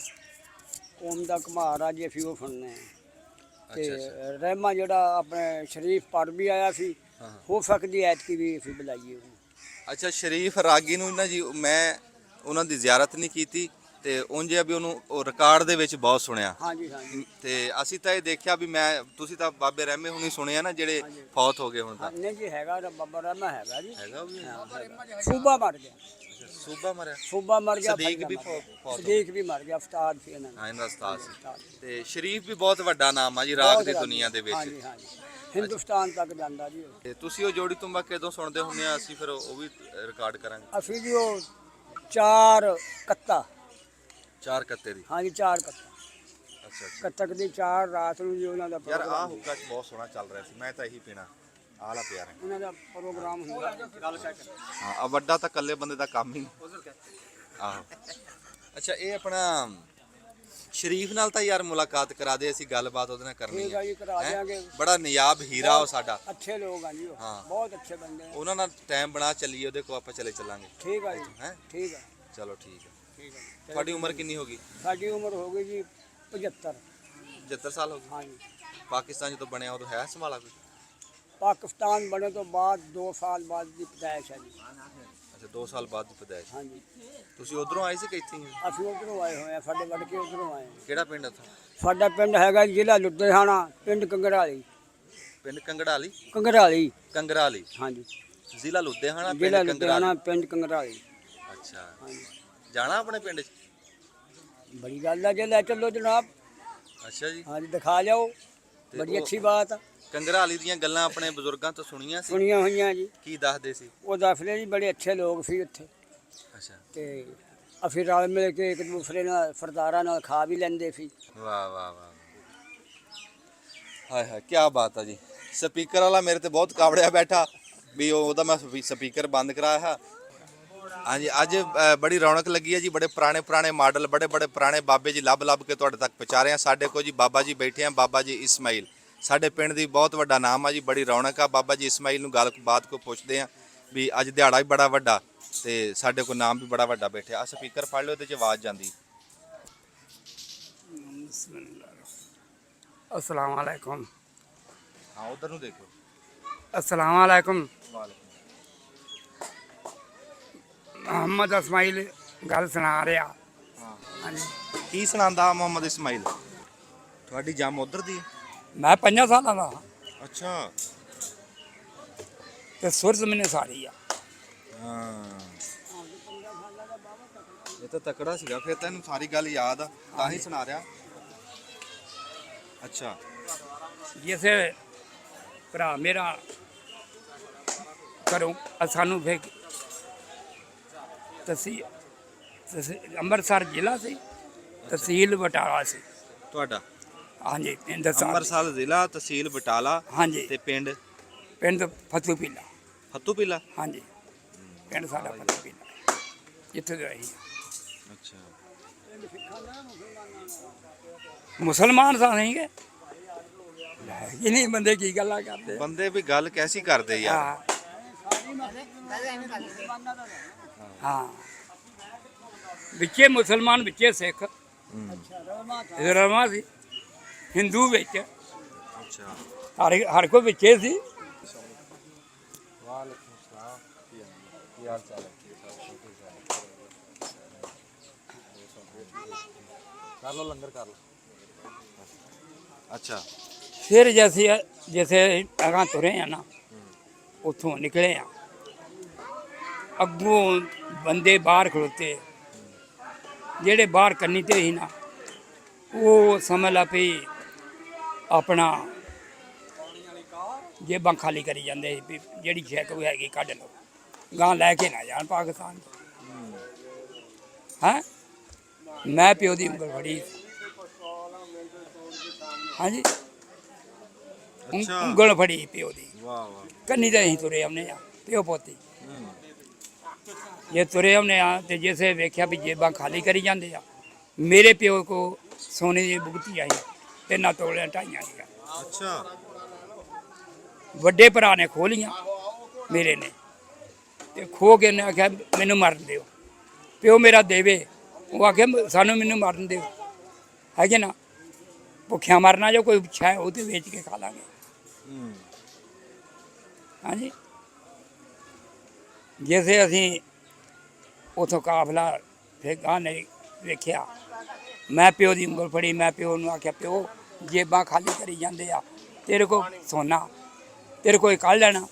ਕੌਮ ਦਾ ਘਮਾਰ ਆ ਜੀ, ਅਸੀਂ ਉਹ ਸੁਣਨੇ ਆ। ਤੇ ਰਹਿਮਾ ਜਿਹੜਾ ਆਪਣੇ ਸ਼ਰੀਫ ਪਰ ਵੀ ਆਇਆ ਸੀ, ਹੋ ਸਕਦੀ ਐਤਕੀ ਵੀ ਅਸੀਂ ਬੁਲਾਈਏ ਉਹਨੂੰ। ਅੱਛਾ ਸ਼ਰੀਫ ਰਾਗੀ ਨੂੰ ਨਾ ਜੀ ਮੈਂ ਉਹਨਾਂ ਦੀ ਜ਼ਿਆਰਤ ਨਹੀਂ ਕੀਤੀ ਤੇ ਉਂਝ ਵੀ ਉਹਨੂੰ ਉਹ ਰਿਕਾਰਡ ਦੇ ਵਿੱਚ ਬਹੁਤ ਸੁਣਿਆ। ਹਾਂਜੀ ਹਾਂਜੀ ਤੇ ਅਸੀਂ ਤਾਂ ਇਹ ਦੇਖਿਆ ਵੀ ਤੁਸੀਂ ਤਾਂ ਬਾਬੇ ਰਹਿਮੇ ਹੁਣੀ ਸੁਣਿਆ ਨਾ ਜਿਹੜੇ ਫੌਤ ਹੋ ਗਏ ਹੁਣ ਤਾਂ। ਨਹੀਂ ਜੀ ਹੈਗਾ ਤਾਂ ਬਾਬਾ ਰਹਿਮਾ ਹੈਗਾ ਜੀ। ਹੈਗਾ ਵੀ ਸੂਬਾ ਮਰ ਗਿਆ, ਸੂਬਾ ਮਰਿਆ। ਸੂਬਾ ਮਰ ਗਿਆ, ਸਦੀਕ ਵੀ ਫੌਤ ਫੌਤ ਸਦੀਕ ਵੀ ਮਰ ਗਿਆ, ਉਸਤਾਦ ਸੀ ਇਹਨਾਂ ਦਾ। ਹਾਂ ਇਹਨਾਂ ਦਾ ਉਸਤਾਦ ਸੀ। ਤੇ ਸ਼ਰੀਫ ਵੀ ਬਹੁਤ ਵੱਡਾ ਨਾਮ ਆ ਜੀ ਰਾਗ ਦੀ ਦੁਨੀਆ ਦੇ ਵਿੱਚ। ਹਾਂਜੀ ਹਾਂਜੀ ਹਿੰਦੁਸਤਾਨ ਤੱਕ ਜਾਂਦਾ ਜੀ ਉਹ। ਤੇ ਤੁਸੀਂ ਉਹ ਜੋੜੀ ਤੁੰਬਾ ਕਦੋਂ ਸੁਣਦੇ ਹੁੰਦੇ ਆ? ਅਸੀਂ ਫਿਰ ਉਹ ਵੀ ਰਿਕਾਰਡ ਕਰਾਂਗੇ। ਅਸੀਂ ਜੀ ਉਹ 4 ਕੱਤਾ, 4 ਕੱਤੇ ਦੀ। ਹਾਂਜੀ 4 ਕੱਤਾ, ਅੱਛਾ ਅੱਛਾ। ਕੱਤਕ ਦੀ 4 ਰਾਤ ਨੂੰ ਜੀ ਉਹਨਾਂ ਦਾ ਯਾਰ ਪ੍ਰੋਗਰਾਮ, ਆਹ ਹੁੱਕਾ ਚ ਬਹੁਤ ਸੋਹਣਾ ਚੱਲ ਰਿਹਾ ਸੀ, ਮੈਂ ਤਾਂ ਇਹੀ ਪੀਣਾ। ਆਹ ਲਾ ਪਿਆ ਉਹਨਾਂ ਦਾ ਪ੍ਰੋਗਰਾਮ ਹੁੰਦਾ। ਹਾਂ ਆ ਵੱਡਾ ਤਾਂ ਇਕੱਲੇ ਬੰਦੇ ਦਾ ਕੰਮ ਹੀ ਨਹੀਂ। ਆਹੋ ਅੱਛਾ ਇਹ ਆਪਣਾ ਸ਼ਰੀਫ ਨਾਲ ਤਾਂ ਯਾਰ ਮੁਲਾਕਾਤ ਕਰਾ ਦੇ, ਅਸੀਂ ਗੱਲਬਾਤ ਉਹਦੇ ਨਾਲ ਕਰਨੀ ਠੀਕ ਆ ਜੀ, ਕਰਾ ਹੈਂ? ਦਿਆਂਗੇ। ਬੜਾ ਨਿਆਬ ਹੀਰਾ ਉਹ ਸਾਡਾ। ਅੱਛੇ ਲੋਕ ਆ ਜੀ ਉਹ, ਹਾਂ। ਬਹੁਤ ਅੱਛੇ ਬੰਦੇ ਆ। ਉਹਨਾਂ ਨਾਲ ਟਾਈਮ ਬਣਾ ਚੱਲੀਏ, ਉਹਦੇ ਕੋਲ ਆਪਾਂ ਚਲੇ ਚੱਲਾਂਗੇ। ਠੀਕ ਆ ਜੀ, ਹੈਂ? ਠੀਕ ਆ ਚਲੋ ਠੀਕ ਹੈ। ਠੀਕ ਆ। ਤੁਹਾਡੀ ਉਮਰ ਕਿੰਨੀ ਹੋ ਗਈ? ਸਾਡੀ ਉਮਰ ਹੋ ਗਈ ਜੀ 75। 75 ਸਾਲ ਹੋ ਗਏ। ਹਾਂਜੀ ਪਾਕਿਸਤਾਨ ਜਦੋਂ ਬਣਿਆ ਉਦੋਂ ਹੈ ਸੰਭਾਲਾ ਕੋਈ? ਪਾਕਿਸਤਾਨ ਬਣੇ ਤੋਂ ਬਾਅਦ 2 ਸਾਲ ਬਾਅਦ ਦੀ ਪੈਦਾਇਸ਼ ਹੈ ਜੀ। ਅੱਛਾ 2 ਸਾਲ ਬਾਅਦ ਦੀ ਪੈਦਾਇਸ਼। ਹਾਂਜੀ ਤੁਸੀਂ ਉਧਰੋਂ ਆਏ ਸੀ ਕਿ ਇੱਥੇ ਹੀ? ਅਸੀਂ ਉਧਰੋਂ ਆਏ ਹੋਏ ਆ, ਸਾਡੇ ਲੜਕੇ ਉਧਰੋਂ ਆਏ ਆ। ਕਿਹੜਾ ਪਿੰਡ ਉੱਥੋਂ? ਸਾਡਾ ਪਿੰਡ ਹੈਗਾ ਜੀ ਜ਼ਿਲ੍ਹਾ ਲੁਧਿਆਣਾ, ਪਿੰਡ ਕੰਗਰਾਲੀ। ਪਿੰਡ ਕੰਗੜਾਲੀ? ਕੰਗਰਾਲੀ ਕੰਗਰਾਲੀ ਹਾਂਜੀ, ਜ਼ਿਲ੍ਹਾ ਲੁਧਿਆਣਾ ਜ਼ਿਲ੍ਹਾ ਪਿੰਡ ਲੁਧਿਆਣਾ, ਕੰਗਰਾਲੀ। ਪਿੰਡ ਕੰਗਰਾਲੀ। ਅੱਛਾ ਹਾਂਜੀ ਜਾਣਾ ਆਪਣੇ ਪਿੰਡ 'ਚ? ਬੜੀ ਗੱਲ ਆ, ਜੇ ਲੈ ਚੱਲੋ ਜਨਾਬ। ਅੱਛਾ ਜੀ। ਹਾਂਜੀ ਦਿਖਾ ਲਿਆਓ, ਤੇ ਬੜੀ ਉਹ- ਅੱਛੀ ਬਾਤ ਆ। ਕੰਗਰਾਲੀ ਦੀਆਂ ਗੱਲਾਂ ਆਪਣੇ ਬਜ਼ੁਰਗਾਂ ਤੋਂ ਸੁਣੀਆਂ ਸੀ? ਸੁਣੀਆਂ ਹੋਈਆਂ ਜੀ, ਕੀ ਦੱਸਦੇ ਸੀ? ਉਹ ਦੱਸਦੇ ਜੀ ਬੜੇ ਅੱਛੇ ਲੋਕ ਸੀ ਉੱਥੇ। ਅੱਛਾ ਤੇ ਅਸੀਂ ਰਲ ਮਿਲ ਕੇ ਇੱਕ ਦੂਸਰੇ ਨਾਲ ਸਰਦਾਰਾਂ ਨਾਲ ਖਾ ਵੀ ਲੈਂਦੇ ਸੀ। ਵਾਹ ਵਾਹ ਵਾਹ ਹਾਏ ਹਾਏ ਕੀ ਬਾਤ ਆ ਜੀ। ਸਪੀਕਰ ਵਾਲਾ ਮੇਰੇ ਤੇ ਬਹੁਤ ਕਾਵੜਿਆ ਬੈਠਾ ਵੀ ਉਹਦਾ ਮੈਂ ਸਪੀਕਰ ਬੰਦ ਕਰਾਇਆ ਹੈ। ਹਾਂਜੀ ਅੱਜ ਬੜੀ ਰੌਣਕ ਲੱਗੀ ਹੈ ਜੀ। ਬੜੇ ਪੁਰਾਣੇ ਮਾਡਲ, ਬੜੇ ਪੁਰਾਣੇ ਬਾਬੇ ਜੀ ਲੱਭ ਕੇ ਤੁਹਾਡੇ ਤੱਕ ਪਹੁੰਚਾ ਰਹੇ ਹਾਂ। ਸਾਡੇ ਕੋਲ ਜੀ ਬਾਬਾ ਜੀ ਬੈਠੇ ਆ, ਬਾਬਾ ਜੀ ਇਸਮਾਈਲ। ਸਾਡੇ ਪਿੰਡ ਦੀ ਬਹੁਤ ਵੱਡਾ ਨਾਮ ਆ ਜੀ, ਬੜੀ ਰੌਣਕ ਆ। ਬਾਬਾ ਜੀ ਇਸਮਾਈਲ ਨੂੰ ਗੱਲਬਾਤ ਕੋ ਪੁੱਛਦੇ ਆ ਵੀ ਅੱਜ ਦਿਹਾੜਾ ਵੀ ਬੜਾ ਵੱਡਾ ਤੇ ਸਾਡੇ ਕੋਲ ਨਾਮ ਵੀ ਬੜਾ ਵੱਡਾ ਬੈਠਿਆ। ਆ ਸਪੀਕਰ ਫੜ ਲਿਓ, ਇਹਦੇ 'ਚ ਆਵਾਜ਼ ਜਾਂਦੀ। अस्सलाम वालेकुम। ਹਾਂ ਉਧਰ ਨੂੰ ਦੇਖੋ। अस्सलाम वालेकुम। मोहम्मद इस्माइल गल सुना रहा। हाँ जी ਕੀ ਸੁਣਾਉਂਦਾ ਮੁਹੰਮਦ ਇਸਮਾਈਲ? ਤੁਹਾਡੀ ਜੰਮ ਉਧਰ ਦੀ? मैं 5 साल का ਅੱਛਾ तो सुर जमीन सारी आ। ਹਾਂ ਇਹ ਤਾਂ ਤਕੜਾ ਸੀਗਾ ਫਿਰ, ਤੈਨੂੰ ਸਾਰੀ ਗੱਲ ਯਾਦ ਆ ਤਾਂ ਹੀ ਸੁਣਾ ਰਿਹਾ। ਅੱਛਾ जैसे भरा मेरा घरों सानू फिर ਅੰਮ੍ਰਿਤਸਰ ਜ਼ਿਲ੍ਹਾ ਸੀ, ਤਹਿਸੀਲ ਬਟਾਲਾ ਸੀ। ਤੁਹਾਡਾ ਹਾਂਜੀ ਹਿੰਦੁਸਤਾਨ ਅੰਮ੍ਰਿਤਸਰ ਜ਼ਿਲ੍ਹਾ, ਤਹਿਸੀਲ ਬਟਾਲਾ ਹਾਂਜੀ ਤੇ ਪਿੰਡ ਪਿੰਡ ਫਤੂ ਪੀਲਾ। ਫੱਤੂ ਪੀਲਾ। ਹਾਂਜੀ ਪਿੰਡ ਸਾਡਾ ਫਤੂ ਪੀਲਾ ਜਿੱਥੇ ਦੇ ਰਹੀ ਅੱਛਾ। ਮੁਸਲਮਾਨ ਸਾਂ ਨਹੀਂ ਗਏ ਇਹ ਨਹੀਂ ਬੰਦੇ ਕੀ ਗੱਲਾਂ ਕਰਦੇ ਬੰਦੇ ਵੀ ਗੱਲ ਕੈਸੀ ਕਰਦੇ ਯਾਰ। ਹਾਂ ਹਾਂ ਵਿੱਚੇ ਮੁਸਲਮਾਨ ਵਿੱਚੇ ਸਿੱਖ ਰਲਵਾ ਸੀ ਹਿੰਦੂ ਵਿੱਚ ਅੱਛਾ। ਹਰ ਕੋਈ ਵਿੱਚੇ ਸੀ। ਕਰ ਲੋ ਲੰਗਰ ਕਰ ਲੋ। ਅੱਛਾ। ਫਿਰ ਜੈਸੇ ਅਗਾਂ ਤੁਰੇ ਆ ਨਾ ਉੱਥੋਂ ਨਿਕਲੇ ਆ ਅੱਗੋਂ ਬੰਦੇ ਬਾਹਰ ਖਲੋਤੇ ਜਿਹੜੇ ਬਾਹਰ ਕੰਨੀ ਤੇ ਸੀ ਨਾ ਉਹ ਸਮਝ ਲਾ ਵੀ ਆਪਣਾ ਜੇਬਾਂ ਖਾਲੀ ਕਰੀ ਜਾਂਦੇ ਸੀ ਵੀ ਜਿਹੜੀ ਸ਼ੈ ਕੋਈ ਹੈਗੀ ਕੱਢ ਲਓ ਗਾਂ ਲੈ ਕੇ ਨਾ ਜਾਣ ਪਾਕਿਸਤਾਨ ਹਾਂ। ਮੈਂ ਪਿਓ ਦੀ ਉਂਗਲ ਫੜੀ ਹਾਂਜੀ ਉਂਗਲ ਫੜੀ ਪਿਓ ਦੀ ਵਾਹ ਵਾਹ। ਕੰਨੀ ਤੇ ਅਸੀਂ ਤੁਰੇ ਆਉਂਦੇ ਆ ਪਿਓ ਪੋਤੀ ਜੇ ਤੁਰੇ ਆਉਂਦੇ ਆ ਤੇ ਜਿਸੇ ਵੇਖਿਆ ਵੀ ਜੇਬਾਂ ਖਾਲੀ ਕਰੀ ਜਾਂਦੇ ਆ ਮੇਰੇ ਪਿਓ ਕੋ ਸੋਨੇ ਦੀ ਬੁਗਤੀ ਆਈ 3 ਤੋਲਿਆਂ 2.5 ਦੀਆਂ। ਅੱਛਾ। ਵੱਡੇ ਭਰਾ ਨੇ ਖੋਲੀਆਂ ਮੇਰੇ ਨੇ ਤੇ ਖੋ ਕੇ ਨੇ ਆਖਿਆ ਮੈਨੂੰ ਮਾਰਨ ਦਿਓ ਪਿਓ ਮੇਰਾ ਦੇਵੇ ਉਹ ਆਖਿਆ ਸਾਨੂੰ ਮੈਨੂੰ ਮਾਰਨ ਦਿਓ ਹੈਗੇ ਨਾ ਭੁੱਖਿਆ ਮਰਨਾ ਜੋ ਕੋਈ ਪੁੱਛਿਆ ਉਹ ਤੇ ਵੇਚ ਕੇ ਖਾ ਲਾਂਗੇ। ਹਾਂਜੀ ਜਿਸੇ ਅਸੀਂ ਉਥੋਂ ਕਾਫਲਾ ਫਿਰ ਗਾਂ ਨੇ ਵੇਖਿਆ ਮੈਂ ਪਿਓ ਦੀ ਉਂਗਲ ਫੜੀ ਮੈਂ ਪਿਓ ਨੂੰ ਆਖਿਆ ਪਿਓ ਜੇਬਾਂ ਖਾਲੀ ਕਰੀ ਜਾਂਦੇ ਆ ਤੇਰੇ ਕੋਲ ਸੋਨਾ ਤੇਰੇ ਕੋਲ ਕੱਢ ਲੈਣਾ